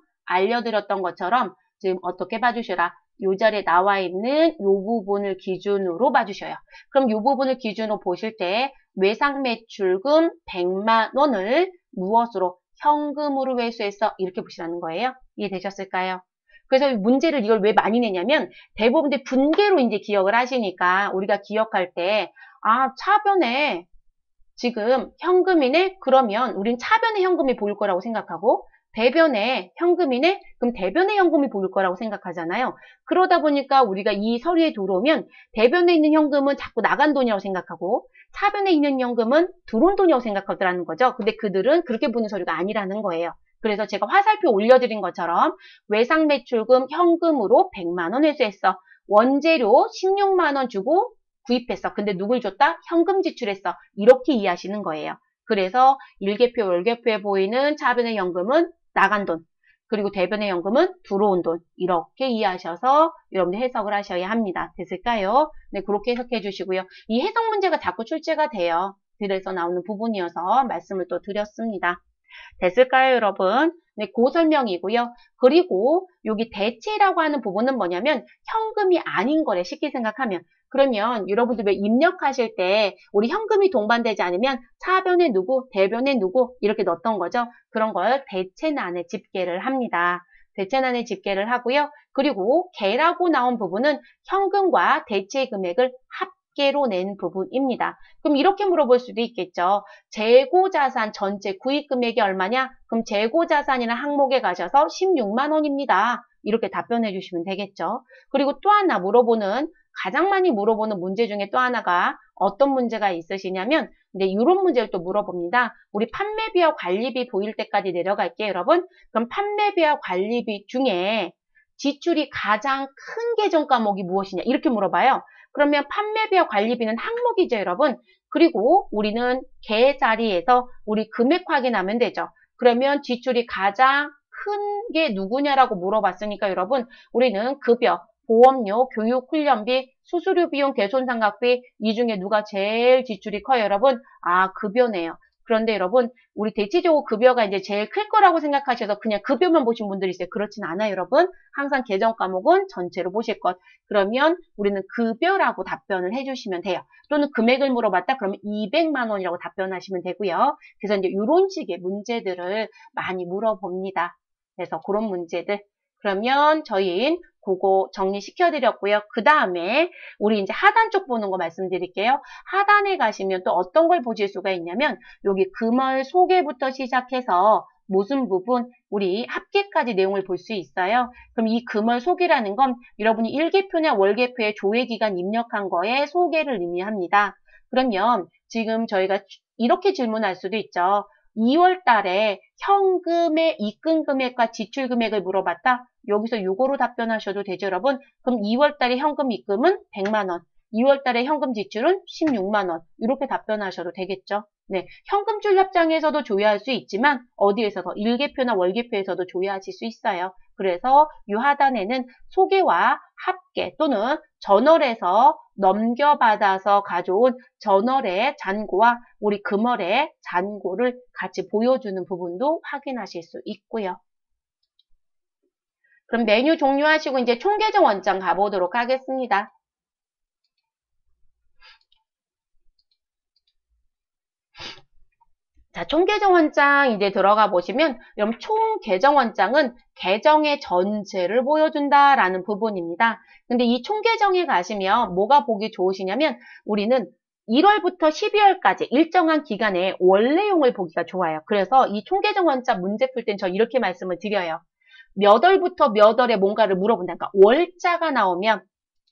지금 어떻게 봐주셔라. 요 자리에 나와 있는 요 부분을 기준으로 봐주셔요. 그럼 요 부분을 기준으로 보실 때 외상 매출금 100만 원을 무엇으로? 현금으로 회수해서 이렇게 보시라는 거예요. 이해되셨을까요? 그래서 문제를 이걸 왜 많이 내냐면 대부분들 분계로 이제 기억을 하시니까 우리가 기억할 때 차변에 지금 현금이네? 그러면 우린 차변에 현금이 보일 거라고 생각하고 대변에 현금이네? 그럼 대변에 현금이 보일 거라고 생각하잖아요. 그러다 보니까 우리가 이 서류에 들어오면 대변에 있는 현금은 자꾸 나간 돈이라고 생각하고 차변에 있는 현금은 들어온 돈이라고 생각하더라는 거죠. 근데 그들은 그렇게 보는 서류가 아니라는 거예요. 그래서 제가 화살표 올려드린 것처럼 외상 매출금 현금으로 100만 원 회수했어. 원재료 16만 원 주고 구입했어. 근데 누굴 줬다? 현금 지출했어. 이렇게 이해하시는 거예요. 그래서 일개표, 월개표에 보이는 차변의 현금은 나간 돈, 그리고 대변의 현금은 들어온 돈. 이렇게 이해하셔서 여러분들 해석을 하셔야 합니다. 됐을까요? 네, 그렇게 해석해 주시고요. 이 해석 문제가 자꾸 출제가 돼요. 그래서 나오는 부분이어서 말씀을 또 드렸습니다. 됐을까요, 여러분? 네, 그 설명이고요. 그리고 여기 대체라고 하는 부분은 뭐냐면 현금이 아닌 거래, 쉽게 생각하면. 그러면 여러분들 왜 입력하실 때 우리 현금이 동반되지 않으면 차변에 누구, 대변에 누구 이렇게 넣었던 거죠. 그런 걸 대체난에 집계를 합니다. 대체난에 집계를 하고요. 그리고 개라고 나온 부분은 현금과 대체 금액을 합계로 낸 부분입니다. 그럼 이렇게 물어볼 수도 있겠죠. 재고자산 전체 구입 금액이 얼마냐? 그럼 재고자산이라는 항목에 가셔서 16만 원입니다. 이렇게 답변해 주시면 되겠죠. 그리고 또 하나 가장 많이 물어보는 문제 중에 또 하나가 어떤 문제가 있으시냐면 이런 문제를 또 물어봅니다. 우리 판매비와 관리비 보일 때까지 내려갈게요, 여러분. 그럼 판매비와 관리비 중에 지출이 가장 큰 계정 과목이 무엇이냐? 이렇게 물어봐요. 그러면 판매비와 관리비는 항목이죠, 여러분. 그리고 우리는 개 자리에서 우리 금액 확인하면 되죠. 그러면 지출이 가장 큰 게 누구냐라고 물어봤으니까 여러분, 우리는 급여, 보험료, 교육, 훈련비, 수수료 비용, 대손상각비 이 중에 누가 제일 지출이 커요, 여러분? 급여네요. 그런데 여러분, 우리 대체적으로 급여가 이제 제일 클 거라고 생각하셔서 그냥 급여만 보신 분들이 있어요. 그렇진 않아요, 여러분. 항상 계정 과목은 전체로 보실 것. 그러면 우리는 급여라고 답변을 해주시면 돼요. 또는 금액을 물어봤다? 그러면 200만 원이라고 답변하시면 되고요. 그래서 이제 이런 식의 문제들을 많이 물어봅니다. 그래서 그런 문제들. 그러면 저희 그거 정리시켜드렸고요. 그 다음에 우리 이제 하단 쪽 보는 거 말씀드릴게요. 하단에 가시면 또 어떤 걸 보실 수가 있냐면 여기 금월 소개부터 시작해서 무슨 부분 우리 합계까지 내용을 볼 수 있어요. 그럼 이 금월 소개라는 건 여러분이 일개표냐 월개표에 조회기간 입력한 거에 소개를 의미합니다. 그러면 지금 저희가 이렇게 질문할 수도 있죠. 2월 달에 현금의 입금 금액과 지출 금액을 물어봤다. 여기서 요거로 답변하셔도 되죠, 여러분. 그럼 2월 달에 현금 입금은 100만 원, 2월 달에 현금 지출은 16만 원. 이렇게 답변하셔도 되겠죠. 네, 현금줄 협장에서도 조회할 수 있지만 어디에서도 일개표나 월개표에서도 조회하실 수 있어요. 그래서 이 하단에는 소개와 합계 또는 저널에서 넘겨받아서 가져온 저널의 잔고와 우리 금월의 잔고를 같이 보여주는 부분도 확인하실 수 있고요. 그럼 메뉴 종료하시고 이제 총계정 원장 가보도록 하겠습니다. 총계정 원장 이제 들어가 보시면 여러분 총 계정 원장은 계정의 전체를 보여준다라는 부분입니다. 근데 이 총계정에 가시면 뭐가 보기 좋으시냐면 우리는 1월부터 12월까지 일정한 기간에 월 내용을 보기가 좋아요. 그래서 이 총계정 원장 문제 풀 땐 저 이렇게 말씀을 드려요. 몇 월부터 몇 월에 뭔가를 물어본다. 그러니까 월자가 나오면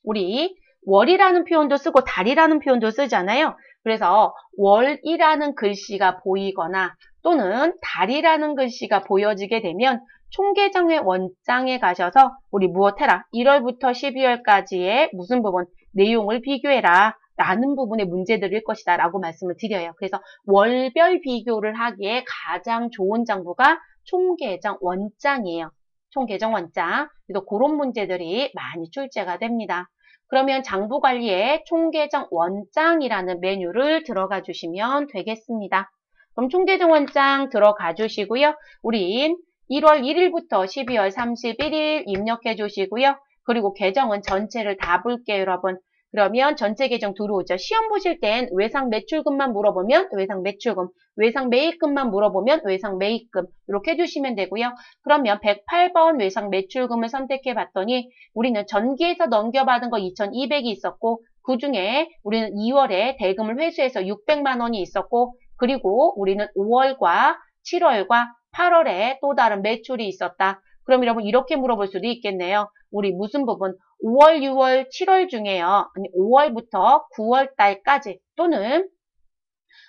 우리 월이라는 표현도 쓰고 달이라는 표현도 쓰잖아요. 그래서 월이라는 글씨가 보이거나 또는 달이라는 글씨가 보여지게 되면 총계정의 원장에 가셔서 우리 무엇 해라. 1월부터 12월까지의 무슨 부분 내용을 비교해라. 라는 부분의 문제들일 것이다 라고 말씀을 드려요. 그래서 월별 비교를 하기에 가장 좋은 장부가 총계정 원장이에요. 총계정 원장. 그래서 그런 문제들이 많이 출제가 됩니다. 그러면 장부 관리에 총계정 원장이라는 메뉴를 들어가 주시면 되겠습니다. 그럼 총계정 원장 들어가 주시고요. 우리 1월 1일부터 12월 31일 입력해 주시고요. 그리고 계정은 전체를 다 볼게요, 여러분. 그러면 전체 계정 들어오죠. 시험 보실 땐 외상 매출금만 물어보면 외상 매출금, 외상 매입금만 물어보면 외상 매입금 이렇게 해주시면 되고요. 그러면 108번 외상 매출금을 선택해 봤더니 우리는 전기에서 넘겨받은 거 2,200이 있었고 그 중에 우리는 2월에 대금을 회수해서 600만 원이 있었고 그리고 우리는 5월과 7월과 8월에 또 다른 매출이 있었다. 그럼 여러분 이렇게 물어볼 수도 있겠네요. 우리 무슨 부분 5월, 6월, 7월 중에요. 아니 5월부터 9월 달까지 또는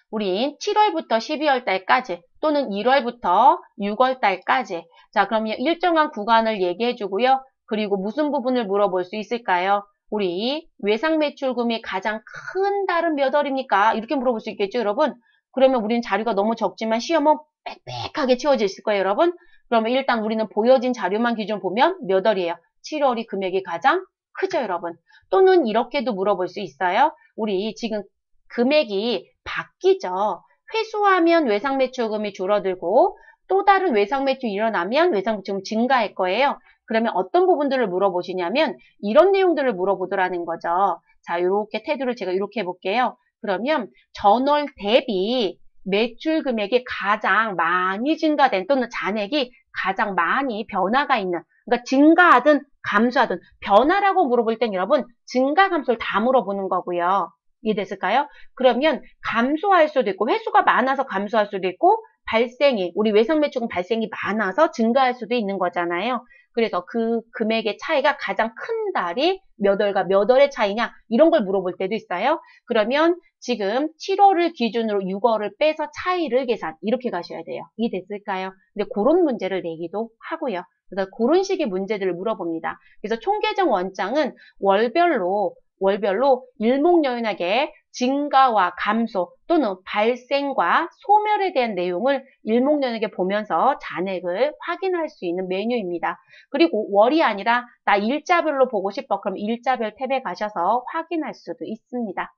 우린 7월부터 12월 달까지 또는 1월부터 6월 달까지 자 그러면 일정한 구간을 얘기해 주고요. 그리고 무슨 부분을 물어볼 수 있을까요? 우리 외상 매출금이 가장 큰 달은 몇 월입니까? 이렇게 물어볼 수 있겠죠, 여러분? 그러면 우리는 자료가 너무 적지만 시험은 빽빽하게 채워져 있을 거예요, 여러분. 그러면 일단 우리는 보여진 자료만 기준 보면 몇 월이에요? 7월이 금액이 가장 크죠, 여러분. 또는 이렇게도 물어볼 수 있어요. 우리 지금 금액이 바뀌죠. 회수하면 외상 매출금이 줄어들고 또 다른 외상 매출이 일어나면 외상 매출금 증가할 거예요. 그러면 어떤 부분들을 물어보시냐면 이런 내용들을 물어보더라는 거죠. 자, 이렇게 태도를 제가 이렇게 해볼게요. 그러면 전월 대비 매출 금액이 가장 많이 증가된 또는 잔액이 가장 많이 변화가 있는 그러니까 증가하든 감소하든 변화라고 물어볼 땐 여러분 증가 감소를 다 물어보는 거고요. 이해됐을까요? 그러면 감소할 수도 있고 회수가 많아서 감소할 수도 있고 발생이 우리 외상 매출금 발생이 많아서 증가할 수도 있는 거잖아요. 그래서 그 금액의 차이가 가장 큰 달이 몇 월과 몇 월의 차이냐 이런 걸 물어볼 때도 있어요. 그러면 지금 7월을 기준으로 6월을 빼서 차이를 계산 이렇게 가셔야 돼요. 이해됐을까요? 근데 그런 문제를 내기도 하고요. 그래서 그런 식의 문제들을 물어봅니다. 그래서 총계정 원장은 월별로 일목요연하게 증가와 감소 또는 발생과 소멸에 대한 내용을 일목요연하게 보면서 잔액을 확인할 수 있는 메뉴입니다. 그리고 월이 아니라 나 일자별로 보고 싶어. 그럼 일자별 탭에 가셔서 확인할 수도 있습니다.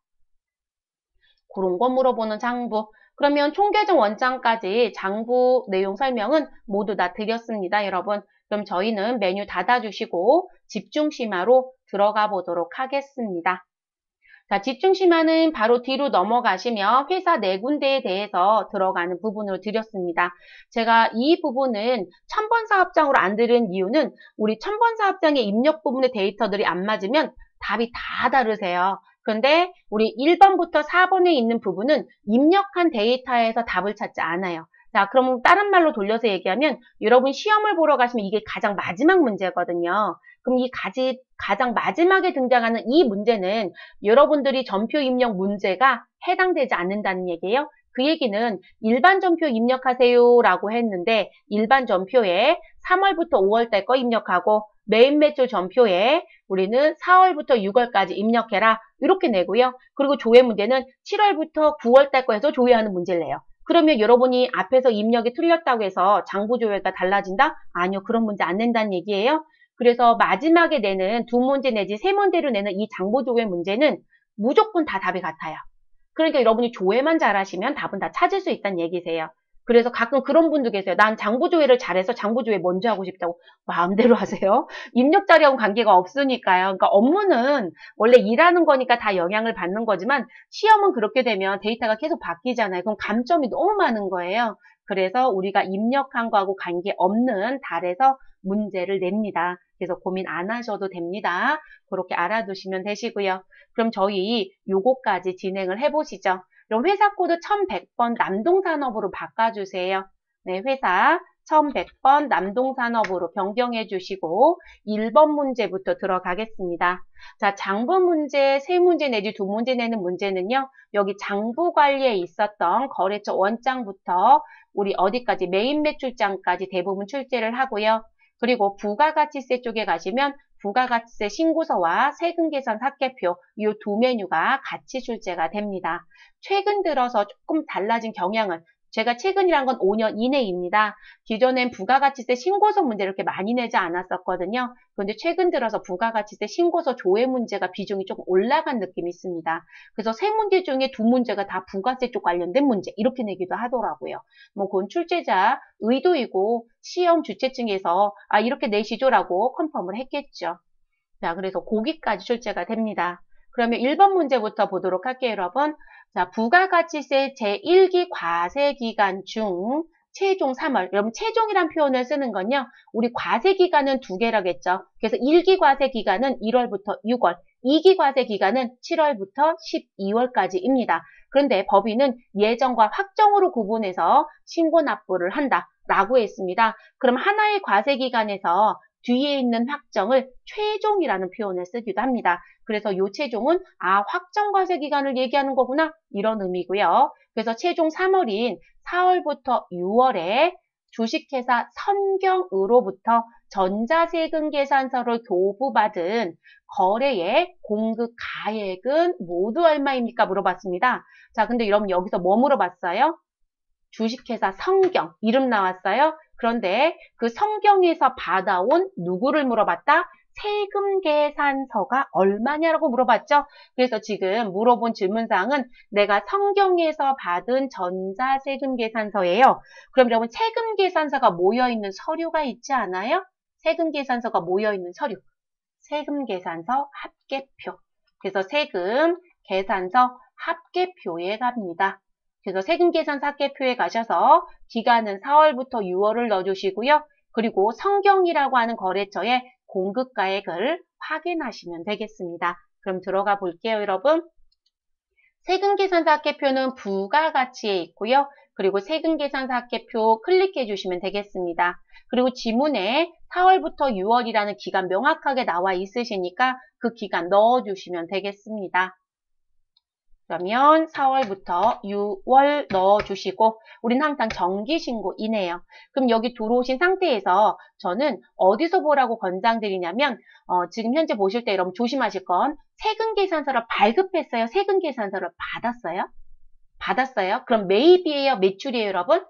그런 거 물어보는 장부. 그러면 총계정 원장까지 장부 내용 설명은 모두 다 드렸습니다, 여러분. 그럼 저희는 메뉴 닫아주시고 집중심화로 들어가 보도록 하겠습니다. 자, 집중심화는 바로 뒤로 넘어가시면 회사 네 군데에 대해서 들어가는 부분으로 드렸습니다. 제가 이 부분은 첨번 사업장으로 안 들은 이유는 우리 첨번 사업장의 입력 부분의 데이터들이 안 맞으면 답이 다 다르세요. 그런데 우리 1번부터 4번에 있는 부분은 입력한 데이터에서 답을 찾지 않아요. 자, 그럼 다른 말로 돌려서 얘기하면 여러분 시험을 보러 가시면 이게 가장 마지막 문제거든요. 그럼 이 가장 마지막에 등장하는 이 문제는 여러분들이 전표 입력 문제가 해당되지 않는다는 얘기예요. 그 얘기는 일반 전표 입력하세요 라고 했는데 일반 전표에 3월부터 5월달 거 입력하고 메인 매출 전표에 우리는 4월부터 6월까지 입력해라 이렇게 내고요. 그리고 조회 문제는 7월부터 9월달 거 해서 조회하는 문제를 내요. 그러면 여러분이 앞에서 입력이 틀렸다고 해서 장부 조회가 달라진다? 아니요. 그런 문제 안 낸다는 얘기예요. 그래서 마지막에 내는 두 문제 내지 세 문제로 내는 이 장부 조회 문제는 무조건 다 답이 같아요. 그러니까 여러분이 조회만 잘하시면 답은 다 찾을 수 있다는 얘기세요. 그래서 가끔 그런 분도 계세요. 난 장부조회를 잘해서 장부조회 먼저 하고 싶다고. 마음대로 하세요. 입력 자료하고 관계가 없으니까요. 그러니까 업무는 원래 일하는 거니까 다 영향을 받는 거지만 시험은 그렇게 되면 데이터가 계속 바뀌잖아요. 그럼 감점이 너무 많은 거예요. 그래서 우리가 입력한 거하고 관계없는 달에서 문제를 냅니다. 그래서 고민 안 하셔도 됩니다. 그렇게 알아두시면 되시고요. 그럼 저희 요거까지 진행을 해보시죠. 그럼 회사 코드 1100번 남동산업으로 바꿔주세요. 네, 회사 1100번 남동산업으로 변경해 주시고 1번 문제부터 들어가겠습니다. 자, 장부 문제 3문제 내지 2문제 내는 문제는요. 여기 장부 관리에 있었던 거래처 원장부터 우리 어디까지 메인 매출장까지 대부분 출제를 하고요. 그리고 부가가치세 쪽에 가시면 부가가치세 신고서와 세금계산 사개표 이 두 메뉴가 같이 출제가 됩니다. 최근 들어서 조금 달라진 경향은 제가 최근이란 건 5년 이내입니다. 기존엔 부가가치세 신고서 문제를 이렇게 많이 내지 않았었거든요. 그런데 최근 들어서 부가가치세 신고서 조회 문제가 비중이 조금 올라간 느낌이 있습니다. 그래서 3문제 중에 2문제가 다 부가세 쪽 관련된 문제 이렇게 내기도 하더라고요. 뭐 그건 출제자 의도이고 시험 주최 측에서 이렇게 내시죠라고 컨펌을 했겠죠. 자, 그래서 거기까지 출제가 됩니다. 그러면 1번 문제부터 보도록 할게요, 여러분. 자, 부가가치세 제1기 과세기간 중 최종 3월. 여러분, 최종이란 표현을 쓰는 건요. 우리 과세기간은 2개라겠죠. 그래서 1기 과세기간은 1월부터 6월, 2기 과세기간은 7월부터 12월까지입니다. 그런데 법인은 예정과 확정으로 구분해서 신고 납부를 한다라고 했습니다. 그럼 하나의 과세기간에서 뒤에 있는 확정을 최종이라는 표현을 쓰기도 합니다. 그래서 요 최종은 확정과세 기간을 얘기하는 거구나 이런 의미고요. 그래서 최종 3월인 4월부터 6월에 주식회사 선경으로부터 전자세금 계산서를 교부받은 거래의 공급 가액은 모두 얼마입니까? 물어봤습니다. 자, 근데 여러분 여기서 뭐 물어봤어요? 주식회사 성경 이름 나왔어요. 그런데 그 성경에서 받아온 누구를 물어봤다? 세금 계산서가 얼마냐라고 물어봤죠. 그래서 지금 물어본 질문사항은 내가 성경에서 받은 전자세금 계산서예요. 그럼 여러분 세금 계산서가 모여있는 서류가 있지 않아요? 세금 계산서가 모여있는 서류. 세금 계산서 합계표. 그래서 세금 계산서 합계표에 갑니다. 그래서 세금계산 사개표에 가셔서 기간은 4월부터 6월을 넣어주시고요. 그리고 성경이라고 하는 거래처의 공급가액을 확인하시면 되겠습니다. 그럼 들어가 볼게요, 여러분. 세금계산 사개표는 부가가치에 있고요. 그리고 세금계산 사개표 클릭해 주시면 되겠습니다. 그리고 지문에 4월부터 6월이라는 기간 명확하게 나와 있으시니까 그 기간 넣어주시면 되겠습니다. 그러면 4월부터 6월 넣어주시고 우리는 항상 정기신고이네요. 그럼 여기 들어오신 상태에서 저는 어디서 보라고 권장드리냐면 지금 현재 보실 때 여러분 조심하실 건 세금계산서를 발급했어요? 세금계산서를 받았어요? 받았어요? 그럼 매입이에요? 매출이에요, 여러분?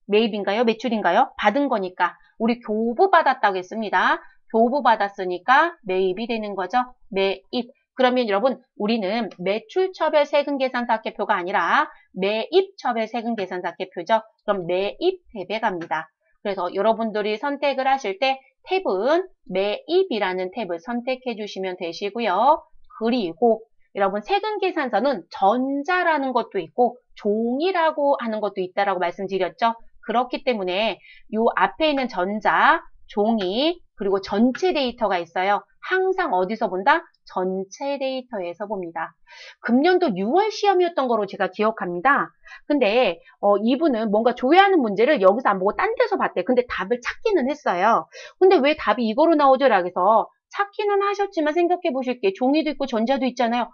매입인가요? 매출인가요? 받은 거니까 우리 교부받았다고 했습니다. 교부받았으니까 매입이 되는 거죠. 매입. 그러면 여러분 우리는 매출처별 세금계산사개표가 아니라 매입처별 세금계산사개표죠. 그럼 매입 탭에 갑니다. 그래서 여러분들이 선택을 하실 때 탭은 매입이라는 탭을 선택해 주시면 되시고요. 그리고 여러분 세금계산서는 전자라는 것도 있고 종이라고 하는 것도 있다라고 말씀드렸죠. 그렇기 때문에 요 앞에 있는 전자, 종이, 그리고 전체 데이터가 있어요. 항상 어디서 본다? 전체 데이터에서 봅니다. 금년도 6월 시험이었던 거로 제가 기억합니다. 근데 이분은 뭔가 조회하는 문제를 여기서 안 보고 딴 데서 봤대요. 근데 답을 찾기는 했어요. 근데 왜 답이 이거로 나오죠? 라고 해서 찾기는 하셨지만 생각해 보실 게 종이도 있고 전자도 있잖아요.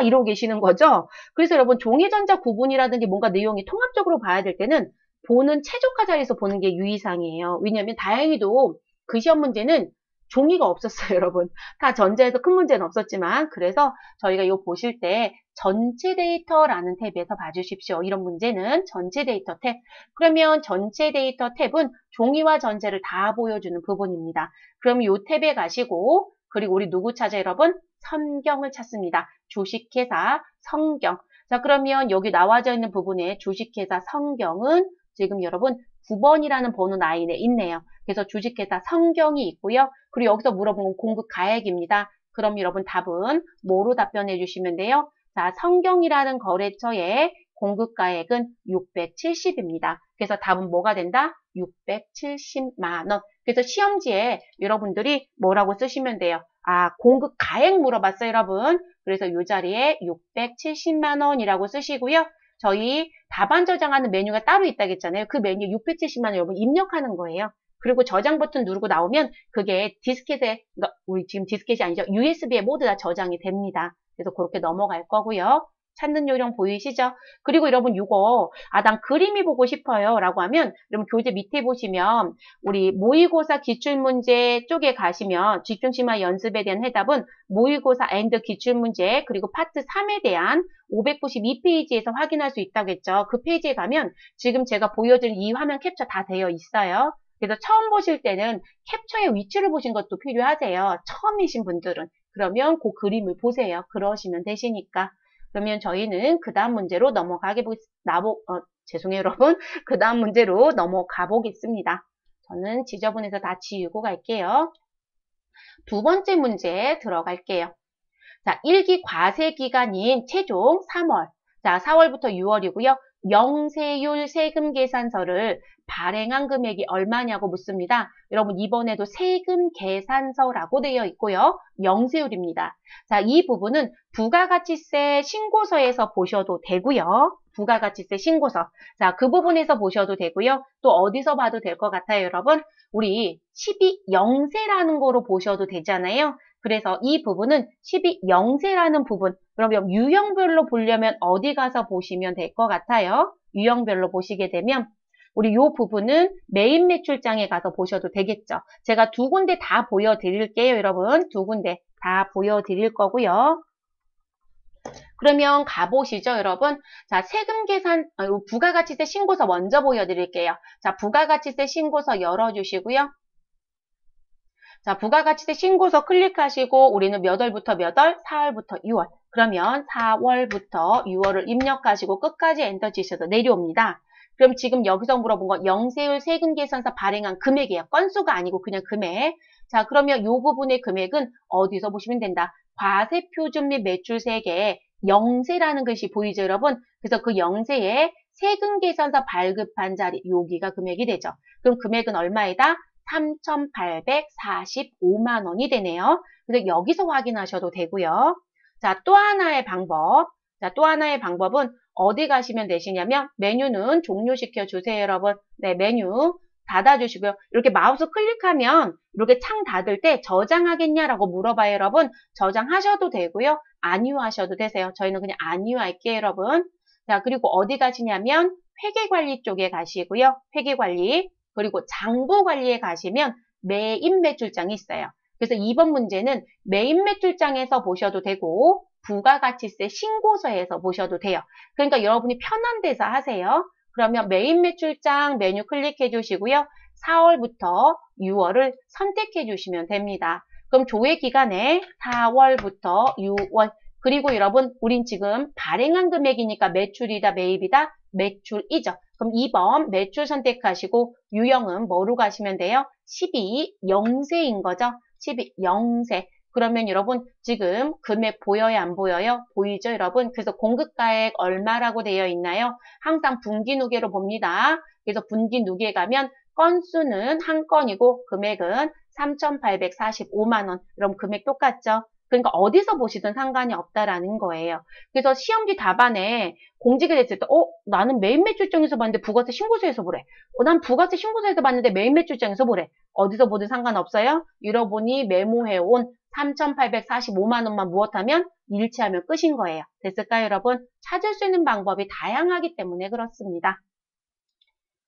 이러고 계시는 거죠? 그래서 여러분 종이 전자 구분이라든지 뭔가 내용이 통합적으로 봐야 될 때는 보는 최저가 자리에서 보는 게 유의사항이에요. 왜냐하면 다행히도 그 시험 문제는 종이가 없었어요, 여러분. 다 전자에서 큰 문제는 없었지만 그래서 저희가 이거 보실 때 전체 데이터라는 탭에서 봐주십시오. 이런 문제는 전체 데이터 탭. 그러면 전체 데이터 탭은 종이와 전자를 다 보여주는 부분입니다. 그럼 이 탭에 가시고 그리고 우리 누구 찾아요, 여러분? 성경을 찾습니다. 주식회사 성경. 자, 그러면 여기 나와져 있는 부분에 주식회사 성경은 지금 여러분 9번이라는 번호 라인에 있네요. 그래서 주식회사 성경이 있고요. 그리고 여기서 물어본 건 공급 가액입니다. 그럼 여러분 답은 뭐로 답변해 주시면 돼요? 자, 성경이라는 거래처의 공급가액은 670입니다. 그래서 답은 뭐가 된다? 670만 원. 그래서 시험지에 여러분들이 뭐라고 쓰시면 돼요? 아, 공급가액 물어봤어요, 여러분. 그래서 이 자리에 670만 원이라고 쓰시고요. 저희 답안 저장하는 메뉴가 따로 있다고 했잖아요. 그 메뉴 670만 원 여러분 입력하는 거예요. 그리고 저장 버튼 누르고 나오면 그게 디스켓에, 우리 지금 디스켓이 아니죠. USB에 모두 다 저장이 됩니다. 그래서 그렇게 넘어갈 거고요. 찾는 요령 보이시죠? 그리고 여러분 이거 난 그림이 보고 싶어요 라고 하면 여러분 교재 밑에 보시면 우리 모의고사 기출문제 쪽에 가시면 집중심화 연습에 대한 해답은 모의고사 앤드 기출문제 그리고 파트 3에 대한 592페이지에서 확인할 수 있다고 했죠. 그 페이지에 가면 지금 제가 보여드린 이 화면 캡처 다 되어 있어요. 그래서 처음 보실 때는 캡처의 위치를 보신 것도 필요하세요. 처음이신 분들은. 그러면 그 그림을 보세요. 그러시면 되시니까. 그러면 저희는 그 다음 문제로 죄송해요 여러분. 그 다음 문제로 넘어가 보겠습니다. 저는 지저분해서 다 지우고 갈게요. 두 번째 문제 들어갈게요. 자, 1기 과세 기간인 최종 3월. 자, 4월부터 6월이고요. 영세율 세금 계산서를 발행한 금액이 얼마냐고 묻습니다. 여러분 이번에도 세금 계산서라고 되어 있고요. 영세율입니다. 자, 이 부분은 부가가치세 신고서에서 보셔도 되고요. 부가가치세 신고서. 자, 그 부분에서 보셔도 되고요. 또 어디서 봐도 될 것 같아요, 여러분. 우리 12영세라는 거로 보셔도 되잖아요. 그래서 이 부분은 12영세라는 부분, 그러면 유형별로 보려면 어디 가서 보시면 될 것 같아요? 유형별로 보시게 되면 우리 이 부분은 메인 매출장에 가서 보셔도 되겠죠. 제가 두 군데 다 보여드릴게요, 여러분. 두 군데 다 보여드릴 거고요. 그러면 가보시죠, 여러분. 자, 세금 계산, 부가가치세 신고서 먼저 보여드릴게요. 자, 부가가치세 신고서 열어주시고요. 자, 부가가치세 신고서 클릭하시고 우리는 몇 월부터 몇 월? 4월부터 6월. 그러면 4월부터 6월을 입력하시고 끝까지 엔터 치셔서 내려옵니다. 그럼 지금 여기서 물어본 건 영세율 세금계산서 발행한 금액이에요. 건수가 아니고 그냥 금액. 자, 그러면 이 부분의 금액은 어디서 보시면 된다. 과세표준 및 매출세계에 영세라는 글씨 보이죠, 여러분? 그래서 그 영세에 세금계산서 발급한 자리, 여기가 금액이 되죠. 그럼 금액은 얼마이다? 3,845만 원이 되네요. 그래서 여기서 확인하셔도 되고요. 자, 또 하나의 방법. 자, 또 하나의 방법은 어디 가시면 되시냐면 메뉴는 종료시켜 주세요, 여러분. 네, 메뉴 닫아주시고요. 이렇게 마우스 클릭하면 이렇게 창 닫을 때 저장하겠냐라고 물어봐요, 여러분. 저장하셔도 되고요. 아니요 하셔도 되세요. 저희는 그냥 아니요 할게요, 여러분. 자, 그리고 어디 가시냐면 회계관리 쪽에 가시고요. 회계관리. 그리고 장부관리에 가시면 메인 매출장이 있어요. 그래서 이번 문제는 메인 매출장에서 보셔도 되고 부가가치세 신고서에서 보셔도 돼요. 그러니까 여러분이 편한 데서 하세요. 그러면 메인 매출장 메뉴 클릭해 주시고요. 4월부터 6월을 선택해 주시면 됩니다. 그럼 조회 기간에 4월부터 6월 그리고 여러분 우린 지금 발행한 금액이니까 매출이다 매입이다 매출이죠. 그럼 2번 매출 선택하시고 유형은 뭐로 가시면 돼요? 12영세인 거죠. 12영세. 그러면 여러분 지금 금액 보여요? 안 보여요? 보이죠 여러분? 그래서 공급가액 얼마라고 되어 있나요? 항상 분기 누계로 봅니다. 그래서 분기 누계 가면 건수는 한 건이고 금액은 3,845만 원. 그럼 금액 똑같죠? 그러니까 어디서 보시든 상관이 없다라는 거예요. 그래서 시험지 답안에 공지가 됐을 때, 나는 메인 매출장에서 봤는데 부가세 신고서에서 보래. 난 부가세 신고서에서 봤는데 메인 매출장에서 보래. 어디서 보든 상관없어요. 여러분이 메모해온 3,845만 원만 무엇하면 일치하면 끝인 거예요. 됐을까요, 여러분? 찾을 수 있는 방법이 다양하기 때문에 그렇습니다.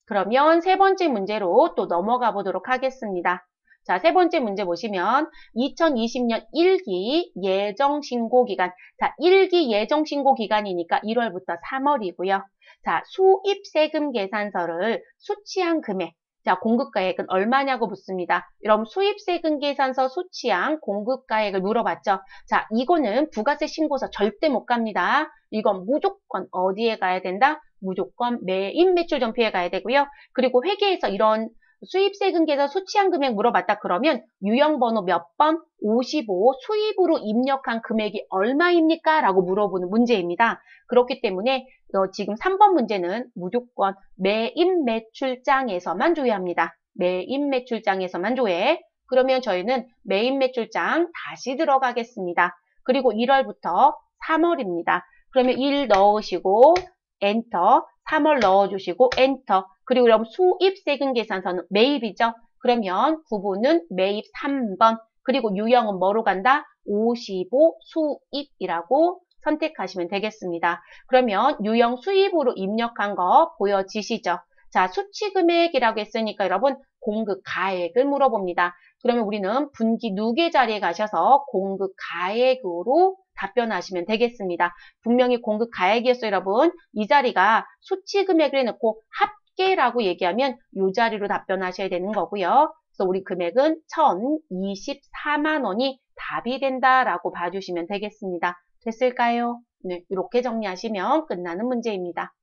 그러면 세 번째 문제로 또 넘어가 보도록 하겠습니다. 자, 세 번째 문제 보시면 2020년 1기 예정신고기간. 자, 1기 예정신고기간이니까 1월부터 3월이고요. 자, 수입세금 계산서를 수취한 금액. 자, 공급가액은 얼마냐고 묻습니다. 여러분 수입세금 계산서 수취한 공급가액을 물어봤죠. 자, 이거는 부가세 신고서 절대 못 갑니다. 이건 무조건 어디에 가야 된다? 무조건 매입 매출 전표에 가야 되고요. 그리고 회계에서 이런 수입세금계에서 수취한 금액 물어봤다 그러면 유형번호 몇 번? 55 수입으로 입력한 금액이 얼마입니까? 라고 물어보는 문제입니다. 그렇기 때문에 지금 3번 문제는 무조건 매입 매출장에서만 조회합니다. 매입 매출장에서만 조회. 그러면 저희는 매입 매출장 다시 들어가겠습니다. 그리고 1월부터 3월입니다. 그러면 1 넣으시고 엔터, 3월 넣어주시고 엔터. 그리고 그럼 수입세금 계산서는 매입이죠. 그러면 구분은 매입 3번. 그리고 유형은 뭐로 간다? 55 수입이라고 선택하시면 되겠습니다. 그러면 유형 수입으로 입력한 거 보여지시죠? 자, 수취금액이라고 했으니까 여러분 공급 가액을 물어봅니다. 그러면 우리는 분기 누계 자리에 가셔서 공급 가액으로 답변하시면 되겠습니다. 분명히 공급 가액이었어요, 여러분. 이 자리가 수취금액을 해놓고 합계라고 얘기하면 이 자리로 답변하셔야 되는 거고요. 그래서 우리 금액은 1,024만 원이 답이 된다라고 봐주시면 되겠습니다. 됐을까요? 네, 이렇게 정리하시면 끝나는 문제입니다.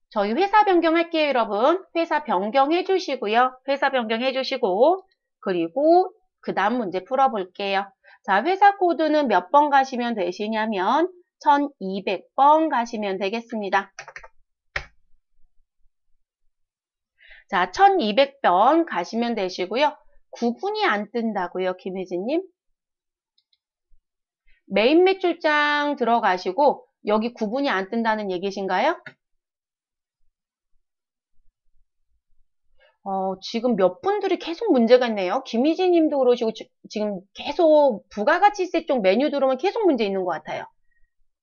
저희 회사 변경할게요, 여러분. 회사 변경해 주시고요. 회사 변경해 주시고 그리고 그 다음 문제 풀어볼게요. 자, 회사 코드는 몇 번 가시면 되시냐면 1200번 가시면 되겠습니다. 자, 1200번 가시면 되시고요. 구분이 안 뜬다고요, 김혜진님. 매입 매출장 들어가시고 여기 구분이 안 뜬다는 얘기신가요? 지금 몇 분들이 계속 문제가 있네요. 김희진 님도 그러시고 지금 계속 부가가치세 쪽 메뉴 들어오면 계속 문제 있는 것 같아요.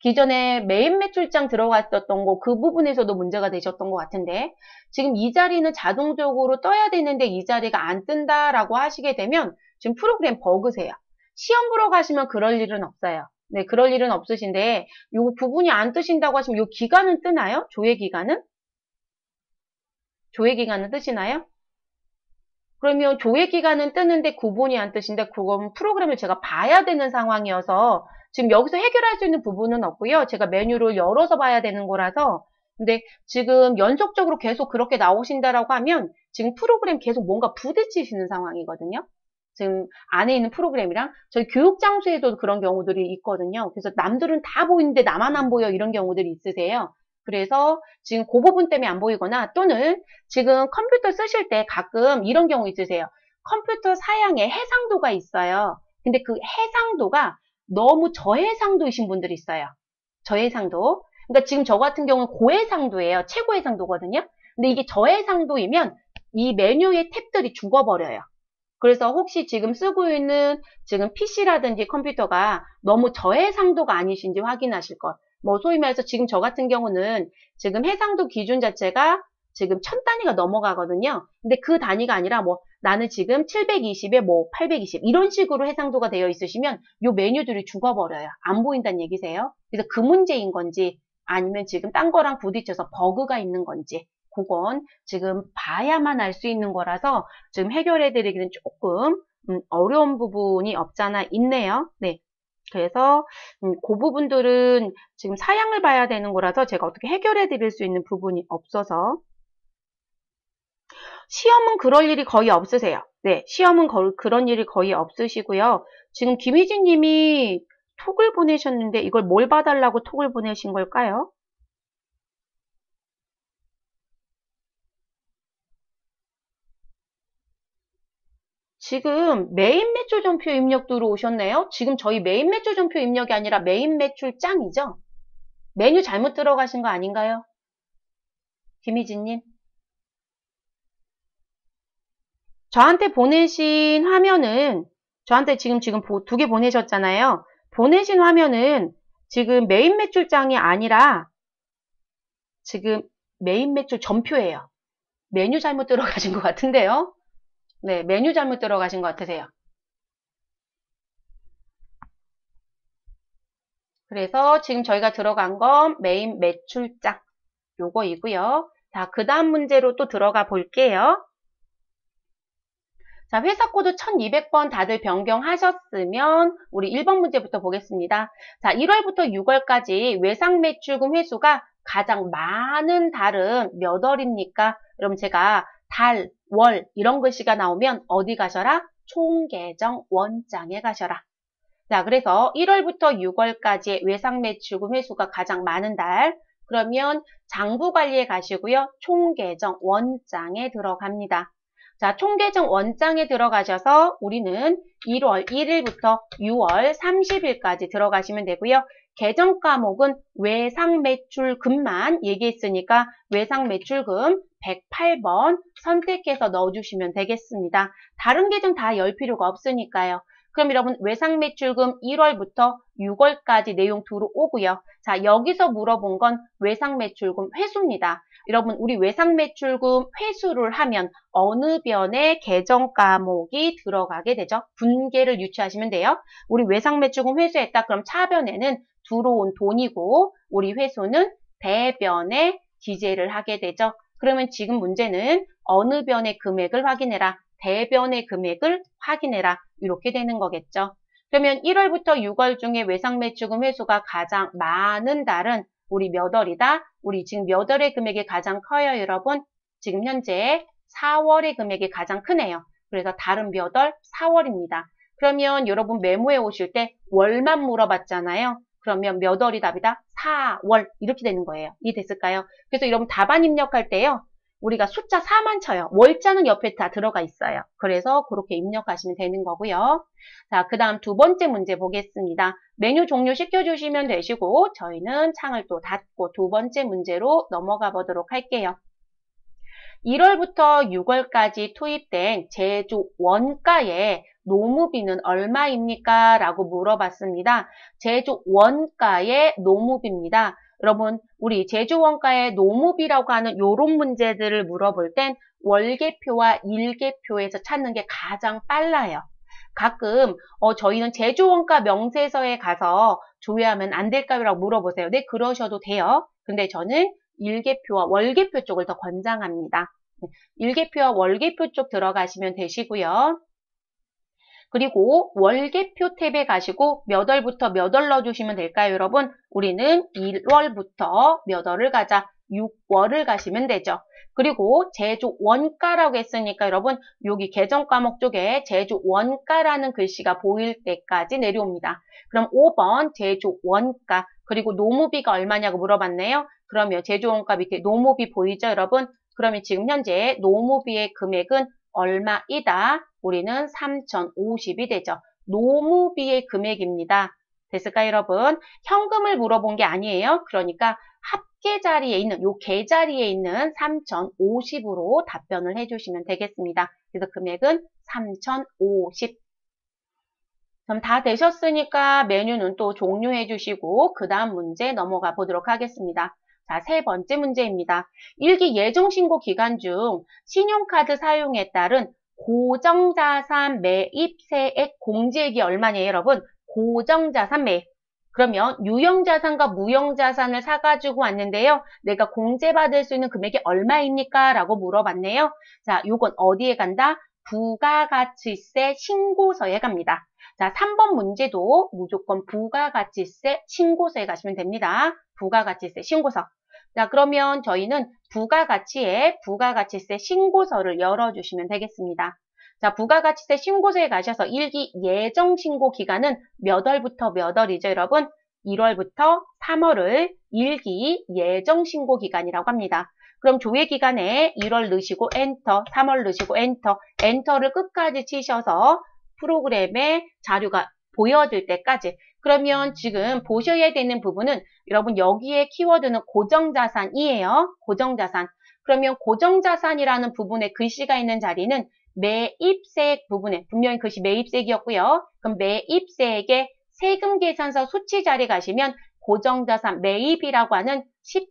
기존에 매입 매출장 들어갔었던 거 그 부분에서도 문제가 되셨던 것 같은데 지금 이 자리는 자동적으로 떠야 되는데 이 자리가 안 뜬다라고 하시게 되면 지금 프로그램 버그세요. 시험 보러 가시면 그럴 일은 없어요. 네, 그럴 일은 없으신데 요 부분이 안 뜨신다고 하시면 요 기간은 뜨나요? 조회 기간은? 조회 기간은 뜨시나요? 그러면 조회 기간은 뜨는데 구분이 안 뜨신데 그건 프로그램을 제가 봐야 되는 상황이어서 지금 여기서 해결할 수 있는 부분은 없고요. 제가 메뉴를 열어서 봐야 되는 거라서 근데 지금 연속적으로 계속 그렇게 나오신다라고 하면 지금 프로그램 계속 뭔가 부딪히시는 상황이거든요. 지금 안에 있는 프로그램이랑 저희 교육 장소에도 그런 경우들이 있거든요. 그래서 남들은 다 보이는데 나만 안 보여 이런 경우들이 있으세요. 그래서 지금 그 부분 때문에 안 보이거나 또는 지금 컴퓨터 쓰실 때 가끔 이런 경우 있으세요. 컴퓨터 사양에 해상도가 있어요. 근데 그 해상도가 너무 저해상도이신 분들이 있어요. 저해상도. 그러니까 지금 저 같은 경우는 고해상도예요. 최고해상도거든요. 근데 이게 저해상도이면 이 메뉴의 탭들이 죽어버려요. 그래서 혹시 지금 쓰고 있는 지금 PC라든지 컴퓨터가 너무 저해상도가 아니신지 확인하실 것. 뭐 소위 말해서 지금 저 같은 경우는 지금 해상도 기준 자체가 지금 1000단위가 넘어가거든요. 근데 그 단위가 아니라 뭐 나는 지금 720에 뭐 820 이런 식으로 해상도가 되어 있으시면 요 메뉴들이 죽어버려요. 안 보인다는 얘기세요. 그래서 그 문제인 건지 아니면 지금 딴 거랑 부딪혀서 버그가 있는 건지 그건 지금 봐야만 알 수 있는 거라서 지금 해결해 드리기는 조금 어려운 부분이 없잖아 있네요. 네. 그래서 그 부분들은 지금 사양을 봐야 되는 거라서 제가 어떻게 해결해 드릴 수 있는 부분이 없어서 시험은 그럴 일이 거의 없으세요. 네, 시험은 그런 일이 거의 없으시고요. 지금 김희진 님이 톡을 보내셨는데 이걸 뭘 봐달라고 톡을 보내신 걸까요? 지금 메인 매출 전표 입력 들어오셨네요. 지금 저희 메인 매출 전표 입력이 아니라 메인 매출 짱이죠. 메뉴 잘못 들어가신 거 아닌가요? 김희진님. 저한테 보내신 화면은 저한테 지금 2개 보내셨잖아요. 보내신 화면은 지금 메인 매출장이 아니라 지금 메인 매출 전표예요. 메뉴 잘못 들어가신 것 같은데요. 네, 메뉴 잘못 들어가신 것 같으세요. 그래서 지금 저희가 들어간 건 메인 매출장 요거이고요. 자, 그 다음 문제로 또 들어가 볼게요. 자, 회사 코드 1200번 다들 변경하셨으면 우리 1번 문제부터 보겠습니다. 자, 1월부터 6월까지 외상 매출금 회수가 가장 많은 달은 몇 월입니까? 여러분 제가 달, 월 이런 글씨가 나오면 어디 가셔라? 총계정 원장에 가셔라. 자, 그래서 1월부터 6월까지의 외상 매출금 회수가 가장 많은 달. 그러면 장부관리에 가시고요. 총계정 원장에 들어갑니다. 자, 총계정 원장에 들어가셔서 우리는 1월 1일부터 6월 30일까지 들어가시면 되고요. 계정 과목은 외상 매출금만 얘기했으니까 외상 매출금 108번 선택해서 넣어주시면 되겠습니다. 다른 계정 다 열 필요가 없으니까요. 그럼 여러분 외상 매출금 1월부터 6월까지 내용 들어오고요. 자, 여기서 물어본 건 외상 매출금 회수입니다. 여러분 우리 외상 매출금 회수를 하면 어느 변에 계정 과목이 들어가게 되죠? 분계를 유추하시면 돼요. 우리 외상 매출금 회수했다. 그럼 차변에는 들어온 돈이고 우리 회수는 대변에 기재를 하게 되죠. 그러면 지금 문제는 어느 변의 금액을 확인해라. 대변의 금액을 확인해라. 이렇게 되는 거겠죠. 그러면 1월부터 6월 중에 외상 매출금 회수가 가장 많은 달은 우리 몇 월이다? 우리 지금 몇 월의 금액이 가장 커요, 여러분? 지금 현재 4월의 금액이 가장 크네요. 그래서 다른 몇 월? 4월입니다. 그러면 여러분 메모해 오실 때 월만 물어봤잖아요. 그러면 몇 월이 답이다? 4월 이렇게 되는 거예요. 이해됐을까요? 그래서 여러분 답안 입력할 때요. 우리가 숫자 4만 쳐요. 월자는 옆에 다 들어가 있어요. 그래서 그렇게 입력하시면 되는 거고요. 자, 그 다음 두 번째 문제 보겠습니다. 메뉴 종료 시켜주시면 되시고 저희는 창을 또 닫고 두 번째 문제로 넘어가 보도록 할게요. 1월부터 6월까지 투입된 제조 원가의 노무비는 얼마입니까? 라고 물어봤습니다. 제조 원가의 노무비입니다. 여러분 우리 제조 원가의 노무비라고 하는 이런 문제들을 물어볼 땐 월계표와 일계표에서 찾는 게 가장 빨라요. 가끔 저희는 제조 원가 명세서에 가서 조회하면 안 될까요? 라고 물어보세요. 네, 그러셔도 돼요. 근데 저는 일계표와 월계표 쪽을 더 권장합니다. 일계표와 월계표 쪽 들어가시면 되시고요. 그리고 월계표 탭에 가시고 몇 월부터 몇 월 넣어주시면 될까요, 여러분? 우리는 1월부터 몇 월을 가자. 6월을 가시면 되죠. 그리고 제조 원가라고 했으니까 여러분 여기 계정 과목 쪽에 제조 원가라는 글씨가 보일 때까지 내려옵니다. 그럼 5번 제조 원가 그리고 노무비가 얼마냐고 물어봤네요. 그러면 제조 원가 밑에 노무비 보이죠, 여러분? 그러면 지금 현재 노무비의 금액은 얼마이다? 우리는 3,050이 되죠. 노무비의 금액입니다. 됐을까요, 여러분? 현금을 물어본 게 아니에요. 그러니까 합계 자리에 있는, 요 계자리에 있는 3,050으로 답변을 해주시면 되겠습니다. 그래서 금액은 3,050. 그럼 다 되셨으니까 메뉴는 또 종료해 주시고 그 다음 문제 넘어가 보도록 하겠습니다. 자, 세 번째 문제입니다. 1기 예정신고 기간 중 신용카드 사용에 따른 고정자산 매입세액 공제액이 얼마냐요, 여러분? 고정자산 매입. 그러면 유형자산과 무형자산을 사가지고 왔는데요. 내가 공제받을 수 있는 금액이 얼마입니까? 라고 물어봤네요. 자, 요건 어디에 간다? 부가가치세 신고서에 갑니다. 자, 3번 문제도 무조건 부가가치세 신고서에 가시면 됩니다. 부가가치세 신고서. 자, 그러면 저희는 부가가치세 신고서를 열어주시면 되겠습니다. 자, 부가가치세 신고서에 가셔서 1기 예정신고 기간은 몇 월부터 몇 월이죠, 여러분? 1월부터 3월을 1기 예정신고 기간이라고 합니다. 그럼 조회 기간에 1월 넣으시고 엔터, 3월 넣으시고 엔터, 엔터를 끝까지 치셔서 프로그램에 자료가 보여질 때까지. 그러면 지금 보셔야 되는 부분은 여러분 여기에 키워드는 고정자산이에요. 고정자산. 그러면 고정자산이라는 부분에 글씨가 있는 자리는 매입세액 부분에 분명히 글씨 매입세액이었고요. 그럼 매입세액의 세금 계산서 수치 자리 가시면 고정자산 매입이라고 하는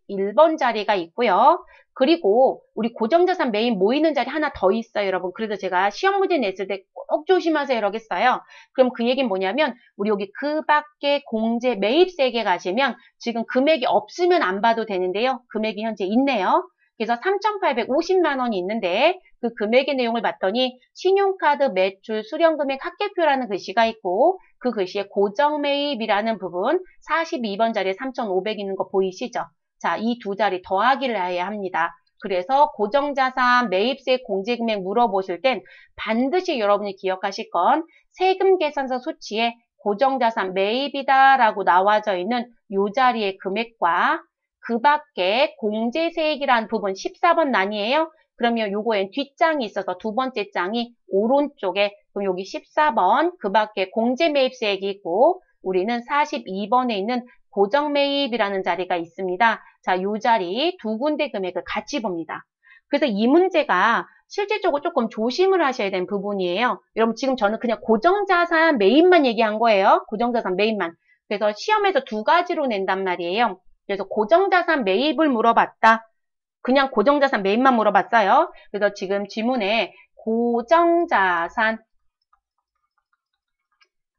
11번 자리가 있고요. 그리고 우리 고정자산 매입 모이는 자리 하나 더 있어요, 여러분. 그래서 제가 시험 문제 냈을 때 꼭 조심하세요 이러겠어요. 그럼 그 얘기는 뭐냐면 우리 여기 그 밖에 공제 매입세액에 가시면 지금 금액이 없으면 안 봐도 되는데요. 금액이 현재 있네요. 그래서 3,850만 원이 있는데 그 금액의 내용을 봤더니 신용카드 매출 수령금액 합계표라는 글씨가 있고 그 글씨에 고정매입이라는 부분 42번 자리에 3,500 있는 거 보이시죠? 자, 이 두 자리 더하기를 해야 합니다. 그래서 고정자산 매입세 공제금액 물어보실 땐 반드시 여러분이 기억하실 건 세금계산서 수치에 고정자산 매입이다 라고 나와져 있는 이 자리의 금액과 그 밖에 공제세액이라는 부분 14번 난이에요. 그러면 요거엔 뒷장이 있어서 두 번째 장이 오른쪽에 그럼 여기 14번 그 밖에 공제매입세액이 있고 우리는 42번에 있는 고정매입이라는 자리가 있습니다. 자, 요 자리 두 군데 금액을 같이 봅니다. 그래서 이 문제가 실질적으로 조금 조심을 하셔야 되는 부분이에요. 여러분 지금 저는 그냥 고정자산 매입만 얘기한 거예요. 고정자산 매입만. 그래서 시험에서 두 가지로 낸단 말이에요. 그래서 고정자산 매입을 물어봤다. 그냥 고정자산 매입만 물어봤어요. 그래서 지금 지문에 고정자산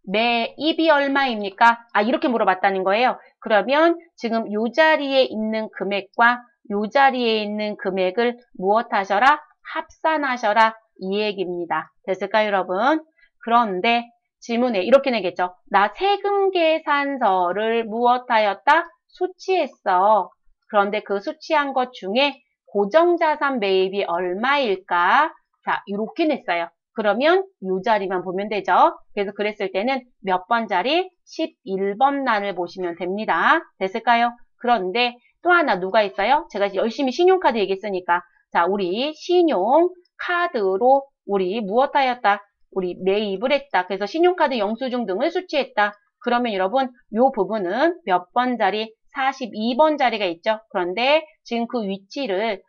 매입이 얼마입니까? 아, 이렇게 물어봤다는 거예요. 그러면 지금 이 자리에 있는 금액과 이 자리에 있는 금액을 무엇 하셔라? 합산하셔라. 이 얘기입니다. 됐을까요, 여러분? 그런데 지문에 이렇게 내겠죠. 나 세금 계산서를 무엇 하였다? 수취했어. 그런데 그 수취한 것 중에 고정자산 매입이 얼마일까? 자, 이렇게 냈어요. 그러면 이 자리만 보면 되죠. 그래서 그랬을 때는 몇 번 자리? 11번 난을 보시면 됩니다. 됐을까요? 그런데 또 하나 누가 있어요? 제가 열심히 신용카드 얘기했으니까 자, 우리 신용카드로 우리 무엇 하였다? 우리 매입을 했다. 그래서 신용카드 영수증 등을 수취했다. 그러면 여러분 이 부분은 몇 번 자리? 42번 자리가 있죠. 그런데 지금 그 위치를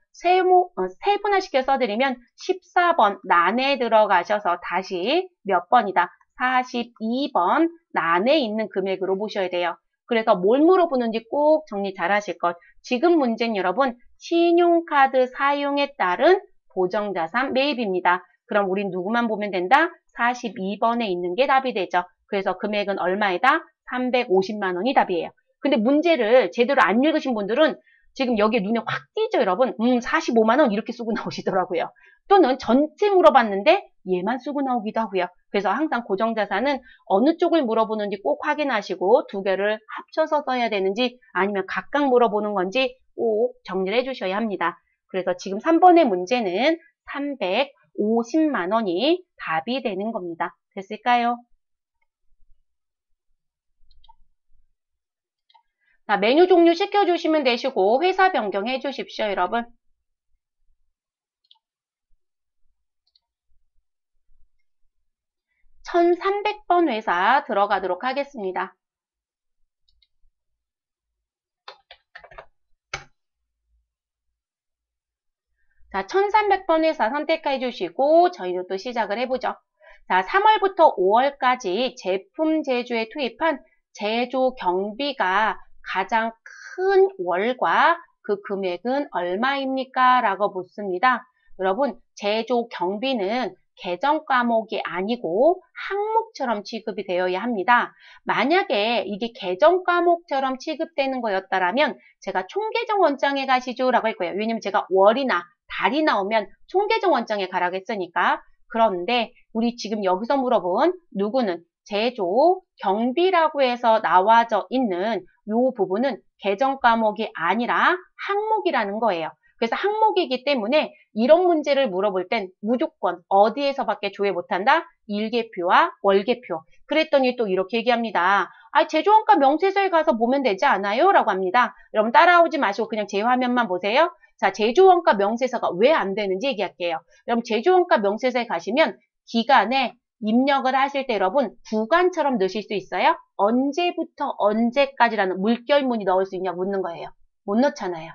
세분화시켜 써드리면 14번 난에 들어가셔서 다시 몇 번이다? 42번 난에 있는 금액으로 보셔야 돼요. 그래서 뭘 물어보는지 꼭 정리 잘 하실 것. 지금 문제는 여러분 신용카드 사용에 따른 고정자산 매입입니다. 그럼 우린 누구만 보면 된다? 42번에 있는 게 답이 되죠. 그래서 금액은 얼마이다? 350만 원이 답이에요. 근데 문제를 제대로 안 읽으신 분들은 지금 여기에 눈에 확 띄죠, 여러분? 45만 원 이렇게 쓰고 나오시더라고요. 또는 전체 물어봤는데 얘만 쓰고 나오기도 하고요. 그래서 항상 고정자산은 어느 쪽을 물어보는지 꼭 확인하시고 두 개를 합쳐서 써야 되는지 아니면 각각 물어보는 건지 꼭 정리를 해주셔야 합니다. 그래서 지금 3번의 문제는 350만 원이 답이 되는 겁니다. 됐을까요? 자, 메뉴 종류 시켜주시면 되시고 회사 변경해 주십시오, 여러분. (1300번) 회사 들어가도록 하겠습니다. 자, 1300번 회사 선택해 주시고 저희는 또 시작을 해보죠. 자, 3월부터 5월까지 제품 제조에 투입한 제조 경비가 가장 큰 월과 그 금액은 얼마입니까? 라고 묻습니다. 여러분, 제조 경비는 계정 과목이 아니고 항목처럼 취급이 되어야 합니다. 만약에 이게 계정 과목처럼 취급되는 거였다라면 제가 총계정 원장에 가시죠 라고 할 거예요. 왜냐면 제가 월이나 달이 나오면 총계정 원장에 가라고 했으니까. 그런데 우리 지금 여기서 물어본 누구는 제조 경비라고 해서 나와져 있는 이 부분은 계정 과목이 아니라 항목이라는 거예요. 그래서 항목이기 때문에 이런 문제를 물어볼 땐 무조건 어디에서밖에 조회 못한다? 일계표와 월계표. 그랬더니 또 이렇게 얘기합니다. 아, 제조원가 명세서에 가서 보면 되지 않아요? 라고 합니다. 여러분 따라오지 마시고 그냥 제 화면만 보세요. 자, 제조원가 명세서가 왜 안 되는지 얘기할게요. 여러분 제조원가 명세서에 가시면 기간에 입력을 하실 때 여러분 구간처럼 넣으실 수 있어요? 언제부터 언제까지라는 물결문이 넣을 수 있냐 묻는 거예요. 못 넣잖아요.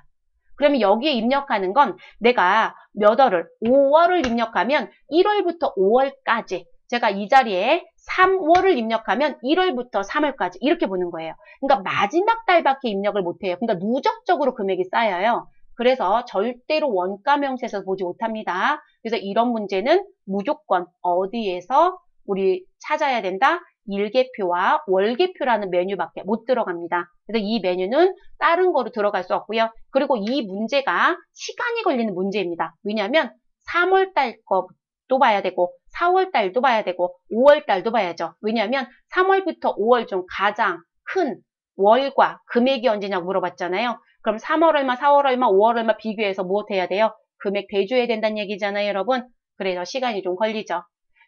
그러면 여기에 입력하는 건 내가 몇 월을 5월을 입력하면 1월부터 5월까지 제가 이 자리에 3월을 입력하면 1월부터 3월까지 이렇게 보는 거예요. 그러니까 마지막 달밖에 입력을 못해요. 그러니까 누적적으로 금액이 쌓여요. 그래서 절대로 원가 명세서 보지 못합니다. 그래서 이런 문제는 무조건 어디에서 우리 찾아야 된다? 일개표와 월개표라는 메뉴밖에 못 들어갑니다. 그래서 이 메뉴는 다른 거로 들어갈 수 없고요. 그리고 이 문제가 시간이 걸리는 문제입니다. 왜냐하면 3월달 것도 봐야 되고 4월달도 봐야 되고 5월달도 봐야죠. 왜냐하면 3월부터 5월 중 가장 큰 월과 금액이 언제냐고 물어봤잖아요. 그럼 3월 얼마, 4월 얼마, 5월 얼마 비교해서 무엇 해야 돼요? 금액 대조해야 된다는 얘기잖아요, 여러분. 그래서 시간이 좀 걸리죠.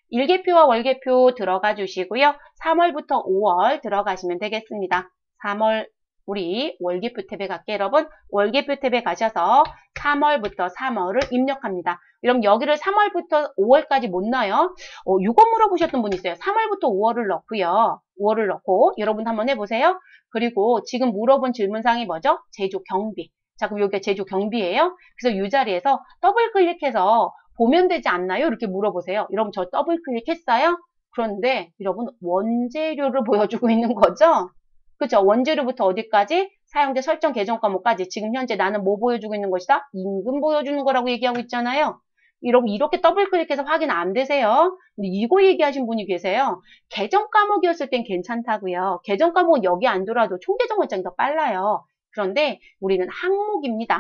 일개표와 월개표 들어가 주시고요. 3월부터 5월 들어가시면 되겠습니다. 3월 우리 월개표 탭에 갈게요, 여러분. 월개표 탭에 가셔서 3월부터 3월을 입력합니다. 그럼 여기를 3월부터 5월까지 못 넣어요. 이거 물어보셨던 분 있어요. 3월부터 5월을 넣고요. 5월을 넣고 여러분 한번 해보세요. 그리고 지금 물어본 질문사항이 뭐죠? 제조 경비. 자, 그럼 여기가 제조 경비예요. 그래서 이 자리에서 더블 클릭해서 보면 되지 않나요? 이렇게 물어보세요. 여러분 저 더블 클릭했어요? 그런데 여러분 원재료를 보여주고 있는 거죠? 그죠? 원재료부터 어디까지? 사용자 설정 계정 과목까지. 지금 현재 나는 뭐 보여주고 있는 것이다? 임금 보여주는 거라고 얘기하고 있잖아요. 여러분 이렇게 더블 클릭해서 확인 안 되세요? 근데 이거 얘기하신 분이 계세요. 계정 과목이었을 땐 괜찮다고요. 계정 과목은 여기 안 들어와도 총계정 원장이 더 빨라요. 그런데 우리는 항목입니다.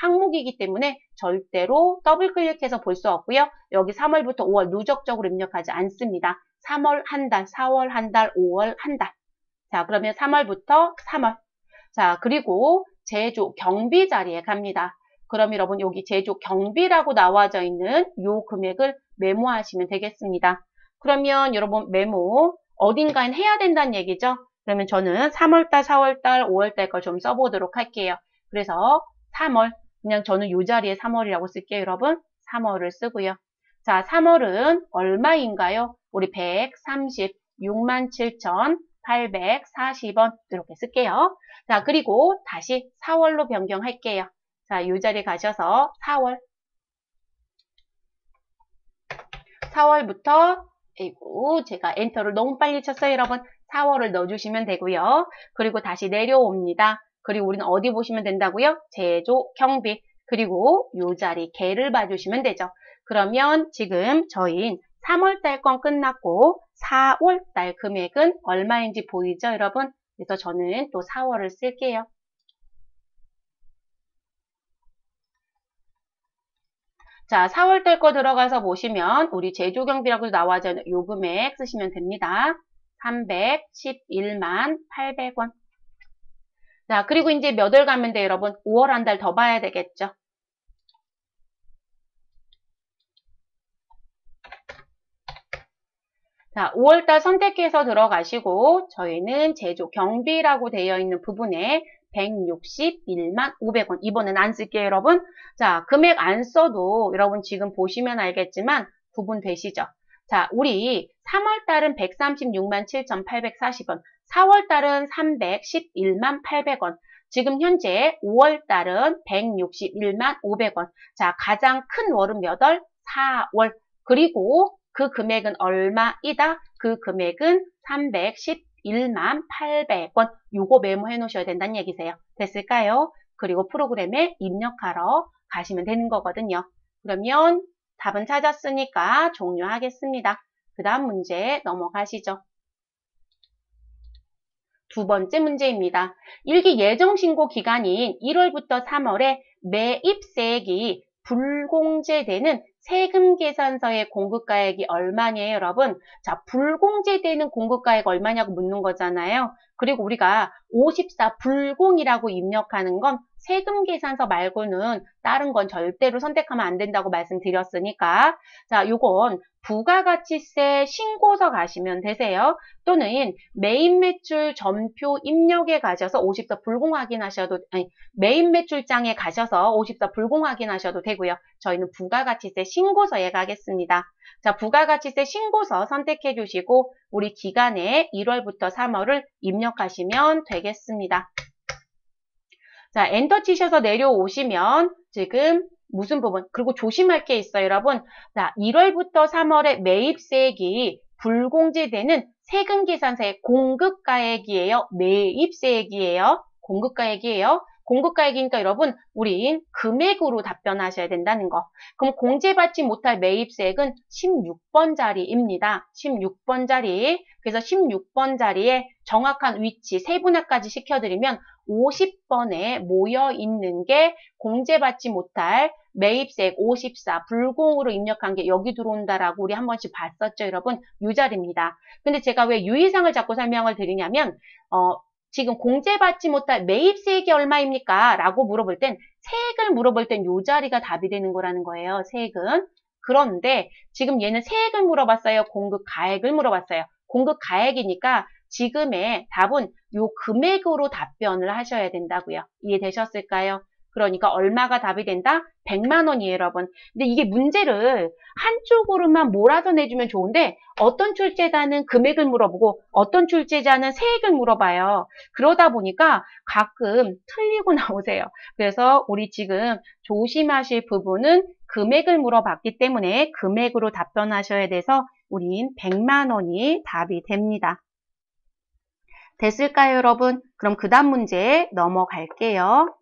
항목이기 때문에 절대로 더블 클릭해서 볼 수 없고요. 여기 3월부터 5월 누적적으로 입력하지 않습니다. 3월 한 달, 4월 한 달, 5월 한 달. 자, 그러면 3월부터 3월. 자, 그리고 제조 경비 자리에 갑니다. 그럼 여러분 여기 제조 경비라고 나와져 있는 요 금액을 메모하시면 되겠습니다. 그러면 여러분 메모 어딘가엔 해야 된다는 얘기죠. 그러면 저는 3월달, 4월달, 5월달 걸 좀 써보도록 할게요. 그래서 3월, 그냥 저는 이 자리에 3월이라고 쓸게요, 여러분. 3월을 쓰고요. 자, 3월은 얼마인가요? 우리 136만 7,840원 이렇게 쓸게요. 자, 그리고 다시 4월로 변경할게요. 자, 이 자리에 가셔서 4월. 4월부터 아이고, 제가 엔터를 너무 빨리 쳤어요, 여러분. 4월을 넣어주시면 되고요. 그리고 다시 내려옵니다. 그리고 우리는 어디 보시면 된다고요? 제조, 경비. 그리고 이 자리 개를 봐주시면 되죠. 그러면 지금 저희 3월달 건 끝났고 4월달 금액은 얼마인지 보이죠, 여러분? 그래서 저는 또 4월을 쓸게요. 자, 4월달 거 들어가서 보시면 우리 제조경비라고 나와져 있는 요 금액 쓰시면 됩니다. 311만 800원. 자, 그리고 이제 몇 월 가면 돼요, 여러분? 5월 한 달 더 봐야 되겠죠? 자, 5월달 선택해서 들어가시고 저희는 제조경비라고 되어 있는 부분에 161만 500원. 이번엔 안 쓸게요, 여러분. 자, 금액 안 써도 여러분 지금 보시면 알겠지만 구분되시죠? 자, 우리 3월달은 136만 7,840원. 4월달은 311만 800원. 지금 현재 5월달은 161만 500원. 자, 가장 큰 월은 몇 월? 4월. 그리고 그 금액은 얼마이다? 그 금액은 311만 800원. 요거 메모해 놓으셔야 된다는 얘기세요. 됐을까요? 그리고 프로그램에 입력하러 가시면 되는 거거든요. 그러면 답은 찾았으니까 종료하겠습니다. 그 다음 문제 넘어가시죠. 두 번째 문제입니다. 일기 예정신고 기간인 1월부터 3월에 매입세액이 불공제되는 세금 계산서의 공급가액이 얼마냐요, 여러분? 자, 불공제되는 공급가액 얼마냐고 묻는 거잖아요. 그리고 우리가 54 불공이라고 입력하는 건 세금 계산서 말고는 다른 건 절대로 선택하면 안 된다고 말씀드렸으니까 자, 요건 부가가치세 신고서 가시면 되세요. 또는 매입 매출 전표 입력에 가셔서 54 불공 확인하셔도 아니 매입 매출장에 가셔서 54 불공 확인하셔도 되고요. 저희는 부가가치세 신고서에 가겠습니다. 자, 부가가치세 신고서 선택해 주시고 우리 기간에 1월부터 3월을 입력하시면 되겠습니다. 자, 엔터 치셔서 내려오시면 지금 무슨 부분? 그리고 조심할 게 있어요, 여러분. 자, 1월부터 3월에 매입세액이 불공제되는 세금계산서의 공급가액이에요. 매입세액이에요. 공급가액이에요. 공급가액이니까 여러분, 우린 금액으로 답변하셔야 된다는 거. 그럼 공제받지 못할 매입세액은 16번 자리입니다. 16번 자리. 그래서 16번 자리에 정확한 위치, 세분화까지 시켜드리면 50번에 모여 있는 게 공제받지 못할 매입세액 54, 불공으로 입력한 게 여기 들어온다라고 우리 한 번씩 봤었죠, 여러분? 이 자리입니다. 근데 제가 왜 유의사항을 자꾸 설명을 드리냐면, 지금 공제받지 못할 매입세액이 얼마입니까? 라고 물어볼 땐, 세액을 물어볼 땐 이 자리가 답이 되는 거라는 거예요, 세액은. 그런데 지금 얘는 세액을 물어봤어요? 공급가액을 물어봤어요? 공급가액이니까 지금의 답은 요 금액으로 답변을 하셔야 된다고요. 이해되셨을까요? 그러니까 얼마가 답이 된다? 100만 원이에요, 여러분. 근데 이게 문제를 한쪽으로만 몰아서 내주면 좋은데 어떤 출제자는 금액을 물어보고 어떤 출제자는 세액을 물어봐요. 그러다 보니까 가끔 틀리고 나오세요. 그래서 우리 지금 조심하실 부분은 금액을 물어봤기 때문에 금액으로 답변하셔야 돼서 우린 100만 원이 답이 됩니다. 됐을까요, 여러분? 그럼 그 다음 문제 넘어갈게요.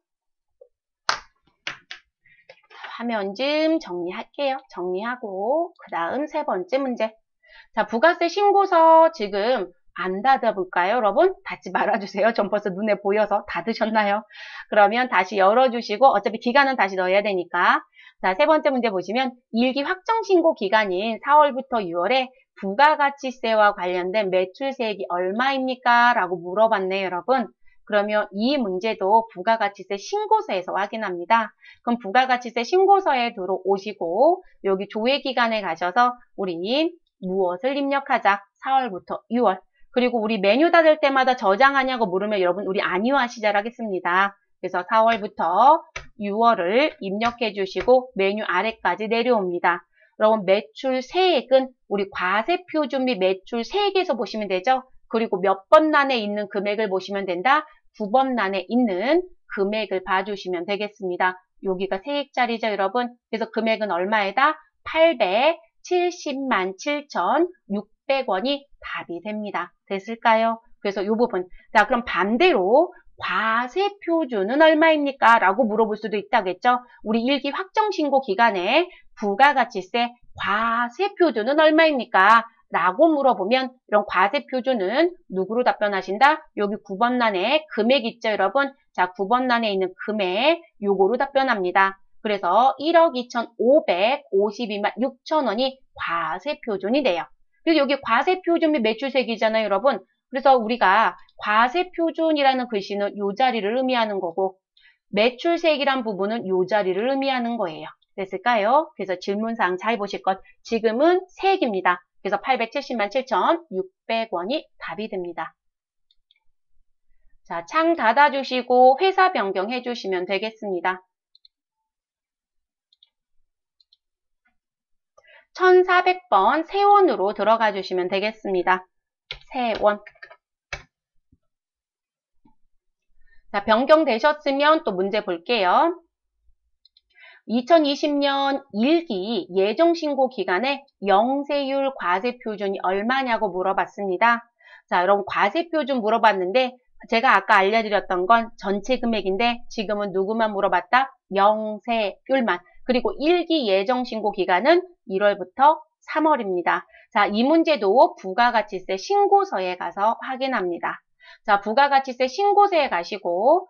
화면 좀 정리할게요. 정리하고 그 다음 세 번째 문제. 자, 부가세 신고서 지금 안 닫아볼까요, 여러분? 닫지 말아주세요. 전 벌써 눈에 보여서 닫으셨나요? 그러면 다시 열어주시고 어차피 기간은 다시 넣어야 되니까. 자, 세 번째 문제 보시면 일기 확정신고 기간인 4월부터 6월에 부가가치세와 관련된 매출세액이 얼마입니까? 라고 물어봤네요, 여러분. 그러면 이 문제도 부가가치세 신고서에서 확인합니다. 그럼 부가가치세 신고서에 들어오시고 여기 조회기간에 가셔서 우리 무엇을 입력하자? 4월부터 6월. 그리고 우리 메뉴 닫을 때마다 저장하냐고 물으면 여러분 우리 아니요 시작하겠습니다. 그래서 4월부터 6월을 입력해 주시고 메뉴 아래까지 내려옵니다. 여러분 매출세액은 우리 과세표준 및 매출세액에서 보시면 되죠. 그리고 몇 번 난에 있는 금액을 보시면 된다. 9번 난에 있는 금액을 봐주시면 되겠습니다. 여기가 세액자리죠, 여러분. 그래서 금액은 얼마에다? 870만 7,600원이 답이 됩니다. 됐을까요? 그래서 이 부분. 자, 그럼 반대로 과세표준은 얼마입니까? 라고 물어볼 수도 있다겠죠? 우리 일기 확정신고 기간에 부가가치세 과세표준은 얼마입니까? 라고 물어보면 이런 과세표준은 누구로 답변하신다? 여기 9번 난에 금액 있죠, 여러분? 자, 9번 난에 있는 금액 요거로 답변합니다. 그래서 1억 2,552만 6천 원이 과세표준이 돼요. 그리고 여기 과세표준 및 매출세액이잖아요, 여러분. 그래서 우리가 과세표준이라는 글씨는 요 자리를 의미하는 거고 매출세액이란 부분은 요 자리를 의미하는 거예요. 됐을까요? 그래서 질문사항 잘 보실 것. 지금은 세액입니다. 그래서 870만 7,600원이 답이 됩니다. 자, 창 닫아주시고 회사 변경해 주시면 되겠습니다. 1400번 세원으로 들어가 주시면 되겠습니다. 세원. 자, 변경되셨으면 또 문제 볼게요. 2020년 1기 예정신고 기간에 영세율 과세표준이 얼마냐고 물어봤습니다. 자, 여러분 과세표준 물어봤는데 제가 아까 알려드렸던 건 전체 금액인데 지금은 누구만 물어봤다? 영세율만. 그리고 1기 예정신고 기간은 1월부터 3월입니다. 자, 이 문제도 부가가치세 신고서에 가서 확인합니다. 자, 부가가치세 신고서에 가시고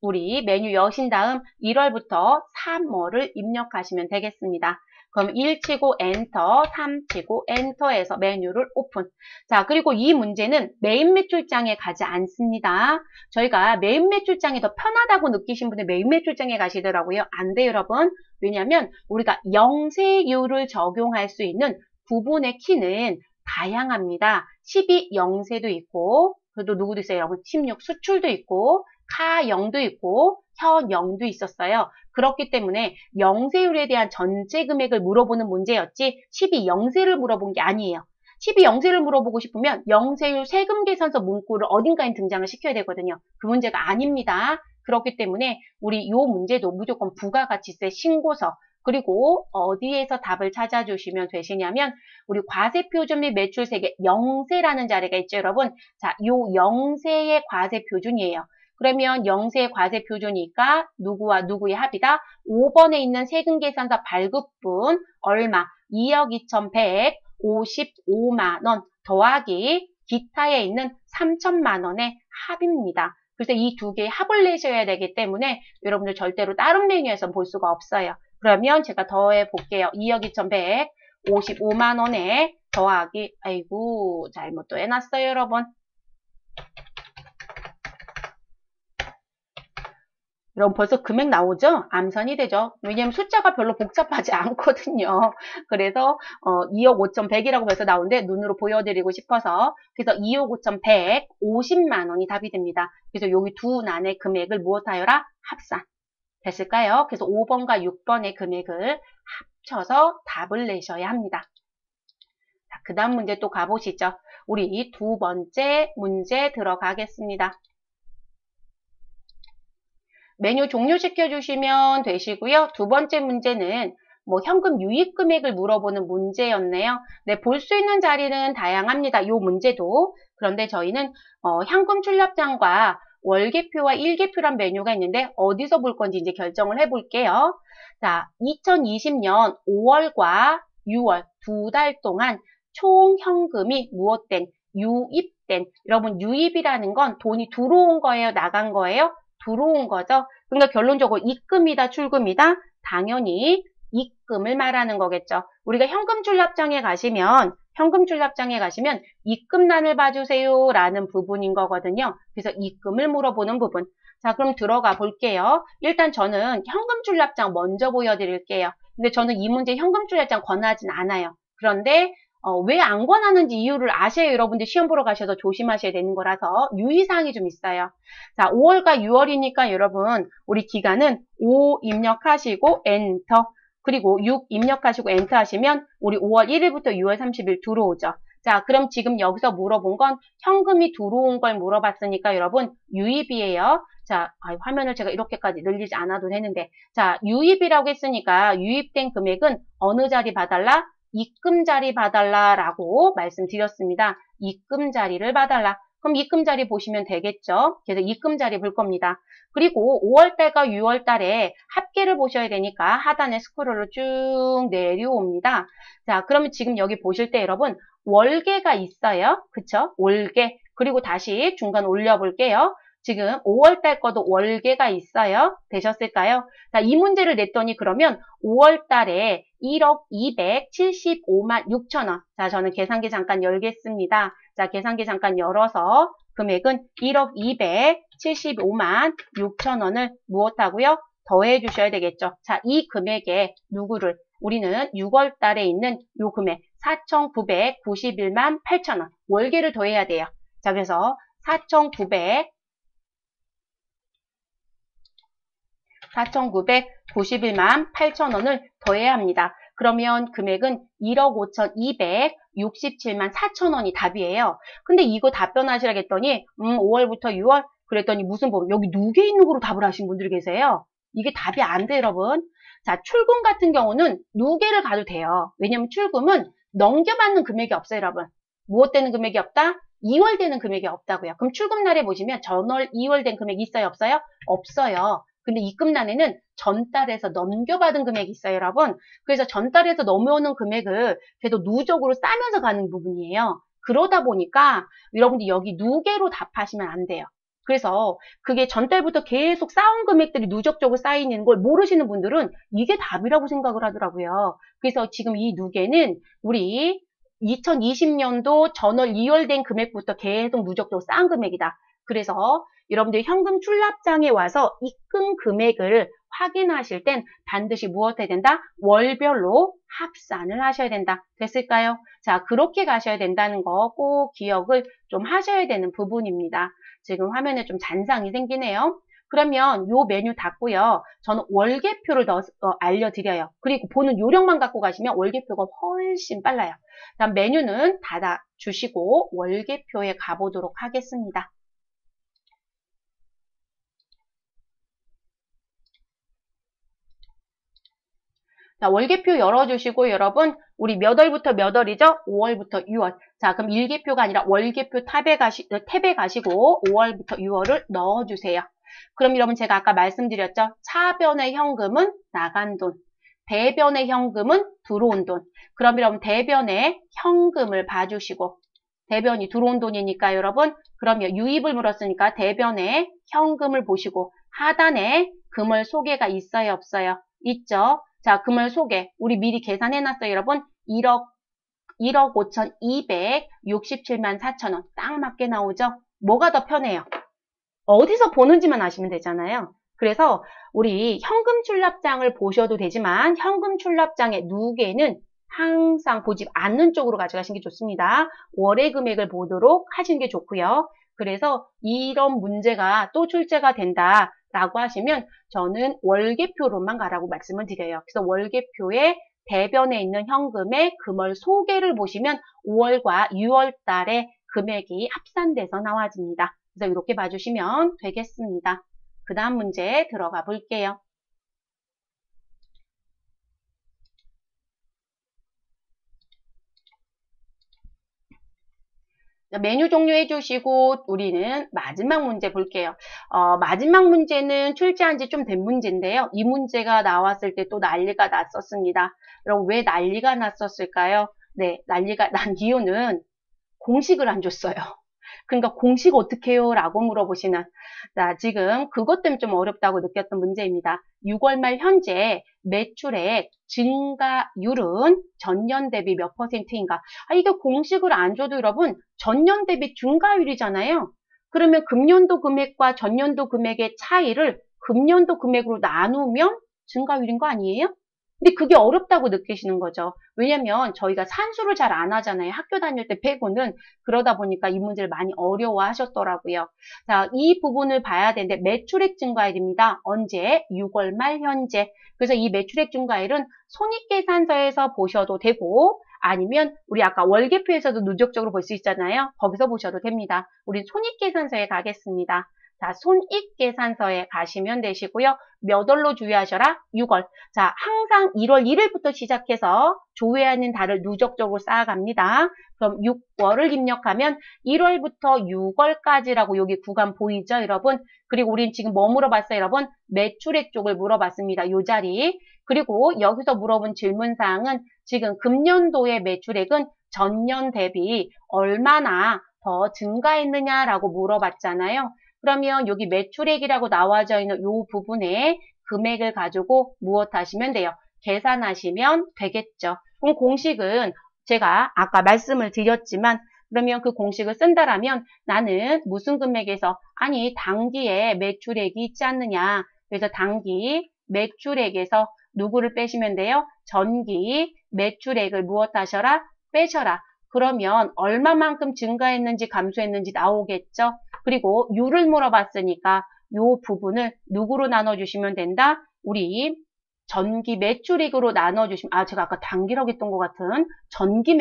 우리 메뉴 여신 다음 1월부터 3월을 입력하시면 되겠습니다. 그럼 1 치고 엔터, 3 치고 엔터에서 메뉴를 오픈. 자, 그리고 이 문제는 메인 매출장에 가지 않습니다. 저희가 메인 매출장이 더 편하다고 느끼신 분들 메인 매출장에 가시더라고요. 안 돼요, 여러분. 왜냐하면 우리가 영세율을 적용할 수 있는 부분의 키는 다양합니다. 12 영세도 있고, 그래도 누구도 있어요, 여러분. 16 수출도 있고, 카영도 있고 현영도 있었어요. 그렇기 때문에 영세율에 대한 전체 금액을 물어보는 문제였지 12영세를 물어본 게 아니에요. 12영세를 물어보고 싶으면 영세율 세금계산서 문구를 어딘가에 등장을 시켜야 되거든요. 그 문제가 아닙니다. 그렇기 때문에 우리 이 문제도 무조건 부가가치세 신고서 그리고 어디에서 답을 찾아주시면 되시냐면 우리 과세표준 및 매출세액의 영세라는 자리가 있죠, 여러분. 자, 요 영세의 과세표준이에요. 그러면 영세 과세 표준이니까 누구와 누구의 합이다? 5번에 있는 세금 계산서 발급분 얼마? 2억 2,155만 원 더하기 기타에 있는 3천만 원의 합입니다. 그래서 이 두 개의 합을 내셔야 되기 때문에 여러분들 절대로 다른 메뉴에서 볼 수가 없어요. 그러면 제가 더해 볼게요. 2억 2,155만 원에 더하기, 아이고, 잘못 또 해놨어요, 여러분. 여러분 벌써 금액 나오죠? 암산이 되죠? 왜냐면 숫자가 별로 복잡하지 않거든요. 그래서 2억 5,100이라고 벌써 나오는데 눈으로 보여드리고 싶어서 그래서 2억 5,150만 원이 답이 됩니다. 그래서 여기 두 난의 금액을 무엇하여라? 합산. 됐을까요? 그래서 5번과 6번의 금액을 합쳐서 답을 내셔야 합니다. 자, 그 다음 문제 또 가보시죠. 우리 두 번째 문제 들어가겠습니다. 메뉴 종료시켜 주시면 되시고요. 두 번째 문제는 뭐 현금 유입 금액을 물어보는 문제였네요. 네, 볼 수 있는 자리는 다양합니다. 이 문제도. 그런데 저희는 현금 출납장과 월계표와 일계표란 메뉴가 있는데 어디서 볼 건지 이제 결정을 해 볼게요. 자, 2020년 5월과 6월 두 달 동안 총 현금이 무엇된 유입된, 여러분 유입이라는 건 돈이 들어온 거예요, 나간 거예요? 들어온 거죠. 그러니까 결론적으로 입금이다, 출금이다? 당연히 입금을 말하는 거겠죠. 우리가 현금 출납장에 가시면 입금란을 봐주세요 라는 부분인 거거든요. 그래서 입금을 물어보는 부분. 자, 그럼 들어가 볼게요. 일단 저는 현금 출납장 먼저 보여드릴게요. 근데 저는 이 문제 현금 출납장 권하진 않아요. 그런데 왜 안 권하는지 이유를 아셔야 여러분들 시험 보러 가셔서 조심하셔야 되는 거라서 유의사항이 좀 있어요. 자, 5월과 6월이니까 여러분 우리 기간은 5 입력하시고 엔터, 그리고 6 입력하시고 엔터 하시면 우리 5월 1일부터 6월 30일 들어오죠. 자, 그럼 지금 여기서 물어본 건 현금이 들어온 걸 물어봤으니까 여러분 유입이에요. 자, 화면을 제가 이렇게까지 늘리지 않아도 되는데, 자, 유입이라고 했으니까 유입된 금액은 어느 자리 봐달라? 입금 자리 봐달라라고 말씀드렸습니다. 입금 자리를 봐달라. 그럼 입금 자리 보시면 되겠죠? 그래서 입금 자리 볼 겁니다. 그리고 5월달과 6월달에 합계를 보셔야 되니까 하단에 스크롤을 쭉 내려옵니다. 자, 그러면 지금 여기 보실 때 여러분 월계가 있어요. 그쵸? 월계. 그리고 다시 중간 올려볼게요. 지금 5월달 거도 월계가 있어요. 되셨을까요? 자, 이 문제를 냈더니 그러면 5월달에 1억 275만 6천 원. 자, 저는 계산기 잠깐 열겠습니다. 자, 계산기 잠깐 열어서 금액은 1억 275만 6천 원을 무엇하고요? 더해 주셔야 되겠죠. 자, 이 금액에 누구를? 우리는 6월 달에 있는 요 금액 4,991만 8천 원. 월계를 더해야 돼요. 자, 그래서 4,991만 8천 원을 더해야 합니다. 그러면 금액은 1억 5,267만 4천 원이 답이에요. 근데 이거 답변하시라겠더니 5월부터 6월 그랬더니 무슨 법 여기 누계 있는 거로 답을 하신 분들이 계세요. 이게 답이 안 돼, 여러분. 자, 출금 같은 경우는 누계를 가도 돼요. 왜냐면 출금은 넘겨받는 금액이 없어요, 여러분. 무엇 되는 금액이 없다? 2월 되는 금액이 없다고요. 그럼 출금날에 보시면 전월 2월 된 금액이 있어요, 없어요? 없어요. 근데 입금란에는 전달에서 넘겨받은 금액이 있어요, 여러분. 그래서 전달에서 넘어오는 금액을 계속 누적으로 싸면서 가는 부분이에요. 그러다 보니까 여러분들 여기 누계로 답하시면 안 돼요. 그래서 그게 전달부터 계속 쌓은 금액들이 누적적으로 쌓이는 걸 모르시는 분들은 이게 답이라고 생각을 하더라고요. 그래서 지금 이 누계는 우리 2020년도 전월 2월 된 금액부터 계속 누적적으로 쌓은 금액이다. 그래서 여러분들 현금 출납장에 와서 입금 금액을 확인하실 땐 반드시 무엇 해야 된다? 월별로 합산을 하셔야 된다. 됐을까요? 자, 그렇게 가셔야 된다는 거 꼭 기억을 좀 하셔야 되는 부분입니다. 지금 화면에 좀 잔상이 생기네요. 그러면 요 메뉴 닫고요. 저는 월계표를 알려드려요. 그리고 보는 요령만 갖고 가시면 월계표가 훨씬 빨라요. 다음 메뉴는 닫아 주시고 월계표에 가보도록 하겠습니다. 자, 월계표 열어주시고 여러분 우리 몇 월부터 몇 월이죠? 5월부터 6월. 자, 그럼 일계표가 아니라 월계표 탭에 가시고 5월부터 6월을 넣어주세요. 그럼 여러분 제가 아까 말씀드렸죠? 차변의 현금은 나간 돈, 대변의 현금은 들어온 돈. 그럼 여러분 대변의 현금을 봐주시고 대변이 들어온 돈이니까 여러분 그러면 유입을 물었으니까 대변의 현금을 보시고 하단에 금월 소개가 있어요 없어요? 있죠. 자, 금월 소개 우리 미리 계산해놨어요 여러분. 1억 5,267만 4천원 딱 맞게 나오죠. 뭐가 더 편해요? 어디서 보는지만 아시면 되잖아요. 그래서 우리 현금 출납장을 보셔도 되지만 현금 출납장의 누계는 항상 보지 않는 쪽으로 가져가시는 게 좋습니다. 월의 금액을 보도록 하시는 게 좋고요. 그래서 이런 문제가 또 출제가 된다라고 하시면 저는 월계표로만 가라고 말씀을 드려요. 그래서 월계표에 대변에 있는 현금의 금월 소개를 보시면 5월과 6월 달에 금액이 합산돼서 나와집니다. 그래서 이렇게 봐주시면 되겠습니다. 그 다음 문제 들어가 볼게요. 메뉴 종료해 주시고 우리는 마지막 문제 볼게요. 마지막 문제는 출제한 지 좀 된 문제인데요. 이 문제가 나왔을 때 또 난리가 났었습니다. 여러분 왜 난리가 났었을까요? 네, 난리가 난 이유는 공식을 안 줬어요. 그러니까 공식 어떻게 해요? 라고 물어보시는. 자, 지금 그것 때문에 좀 어렵다고 느꼈던 문제입니다. 6월 말 현재 매출액 증가율은 전년 대비 몇 %인가? 이게 공식을 안 줘도 여러분 전년 대비 증가율이잖아요. 그러면 금년도 금액과 전년도 금액의 차이를 금년도 금액으로 나누면 증가율인 거 아니에요? 근데 그게 어렵다고 느끼시는 거죠. 왜냐면 저희가 산수를 잘 안 하잖아요. 학교 다닐 때 빼고는. 그러다 보니까 이 문제를 많이 어려워하셨더라고요. 자, 이 부분을 봐야 되는데 매출액 증가율입니다. 언제? 6월 말 현재. 그래서 이 매출액 증가율은 손익계산서에서 보셔도 되고 아니면 우리 아까 월계표에서도 누적적으로 볼 수 있잖아요. 거기서 보셔도 됩니다. 우리 손익계산서에 가겠습니다. 자, 손익계산서에 가시면 되시고요. 몇 월로 주의하셔라? 6월. 자, 항상 1월 1일부터 시작해서 조회하는 달을 누적적으로 쌓아갑니다. 그럼 6월을 입력하면 1월부터 6월까지라고 여기 구간 보이죠, 여러분? 그리고 우린 지금 뭐 물어봤어요, 여러분? 매출액 쪽을 물어봤습니다, 요 자리. 그리고 여기서 물어본 질문사항은 지금 금년도의 매출액은 전년 대비 얼마나 더 증가했느냐라고 물어봤잖아요. 그러면 여기 매출액이라고 나와져 있는 이 부분에 금액을 가지고 무엇 하시면 돼요? 계산하시면 되겠죠. 그럼 공식은 제가 아까 말씀을 드렸지만 그러면 그 공식을 쓴다라면 나는 무슨 금액에서 아니 당기에 매출액이 있지 않느냐. 그래서 당기 매출액에서 누구를 빼시면 돼요? 전기 매출액을 무엇 하셔라? 빼셔라. 그러면 얼마만큼 증가했는지 감소했는지 나오겠죠. 그리고 유를 물어봤으니까 요 부분을 누구로 나눠주시면 된다? 우리 전기 매출액으로 나눠주시면 제가 아까 단기라고 했던 것 같은 전기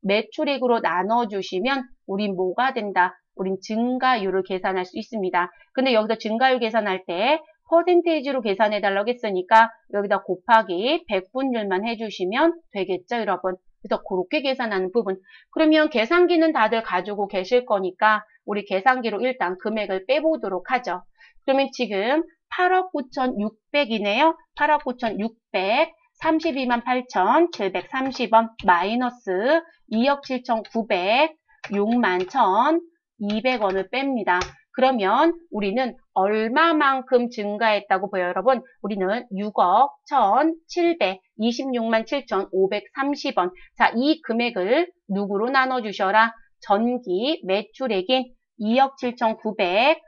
매출액으로 나눠주시면 우린 뭐가 된다? 우린 증가율을 계산할 수 있습니다. 근데 여기서 증가율 계산할 때 퍼센테이지로 계산해달라고 했으니까 여기다 곱하기 100분율만 해주시면 되겠죠, 여러분? 그래서 그렇게 계산하는 부분. 그러면 계산기는 다들 가지고 계실 거니까 우리 계산기로 일단 금액을 빼보도록 하죠. 그러면 지금 8억 9,600이네요. 8억 9,600, 32만 8,730원 마이너스 2억 7,900, 6만 1,200원을 뺍니다. 그러면 우리는 얼마만큼 증가했다고 보여요, 여러분? 우리는 6억 1,700, 26만 7,530원. 자, 이 금액을 누구로 나눠주셔라? 전기 매출액인 2억 7,900,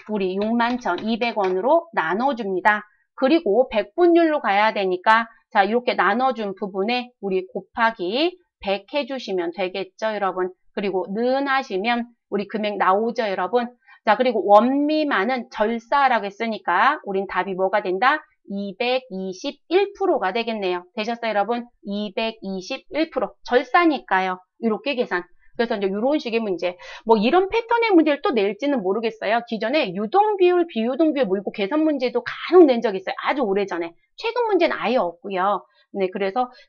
우리 6만 1,200원으로 나눠줍니다. 그리고 100분율로 가야 되니까 자, 이렇게 나눠준 부분에 우리 곱하기 100 해주시면 되겠죠, 여러분? 그리고 는 하시면 우리 금액 나오죠, 여러분? 자, 그리고 원미만은 절사라고 했으니까 우린 답이 뭐가 된다? 221%가 되겠네요. 되셨어요, 여러분? 221%. 절사니까요. 이렇게 계산. 그래서 이제 이런 식의 문제. 뭐 이런 패턴의 문제를 또 낼지는 모르겠어요. 기존에 유동비율, 비유동비율 모의고 계산 문제도 간혹 낸 적이 있어요. 아주 오래전에. 최근 문제는 아예 없고요. 네,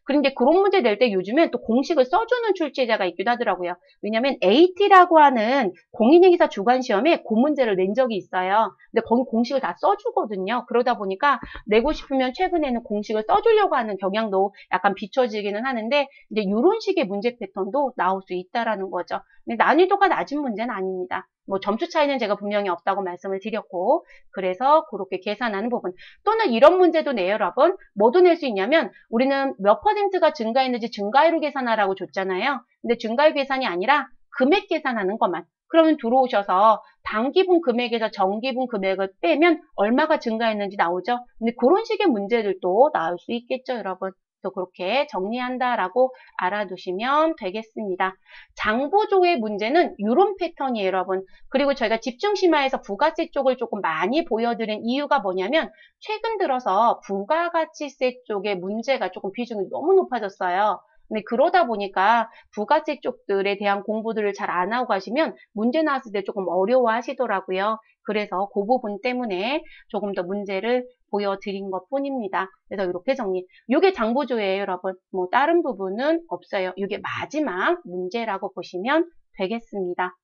그런데 그런 문제 낼 때 요즘엔 또 공식을 써주는 출제자가 있기도 하더라고요. 왜냐면 AT라고 하는 공인중개사 주관시험에 그 문제를 낸 적이 있어요. 근데 거기 공식을 다 써주거든요. 그러다 보니까 내고 싶으면 최근에는 공식을 써주려고 하는 경향도 약간 비춰지기는 하는데, 이제 이런 식의 문제 패턴도 나올 수 있다라는 거죠. 근데 난이도가 낮은 문제는 아닙니다. 뭐 점수 차이는 제가 분명히 없다고 말씀을 드렸고, 그래서 그렇게 계산하는 부분. 또는 이런 문제도 내요, 여러분. 뭐도 낼 수 있냐면, 우리는 몇 퍼센트가 증가했는지 증가율을 계산하라고 줬잖아요. 근데 증가율 계산이 아니라 금액 계산하는 것만. 그러면 들어오셔서 단기분 금액에서 정기분 금액을 빼면 얼마가 증가했는지 나오죠. 근데 그런 식의 문제들도 나올 수 있겠죠, 여러분. 또 그렇게 정리한다라고 알아두시면 되겠습니다. 장부조의 문제는 이런 패턴이에요, 여러분. 그리고 저희가 집중심화에서 부가세 쪽을 조금 많이 보여드린 이유가 뭐냐면, 최근 들어서 부가가치세 쪽의 문제가 조금 비중이 너무 높아졌어요. 근데 그러다 보니까 부가세 쪽들에 대한 공부들을 잘 안 하고 가시면 문제 나왔을 때 조금 어려워 하시더라고요. 그래서 그 부분 때문에 조금 더 문제를 보여드린 것 뿐입니다. 그래서 이렇게 정리. 이게 장부조예요, 여러분. 뭐 다른 부분은 없어요. 이게 마지막 문제라고 보시면 되겠습니다.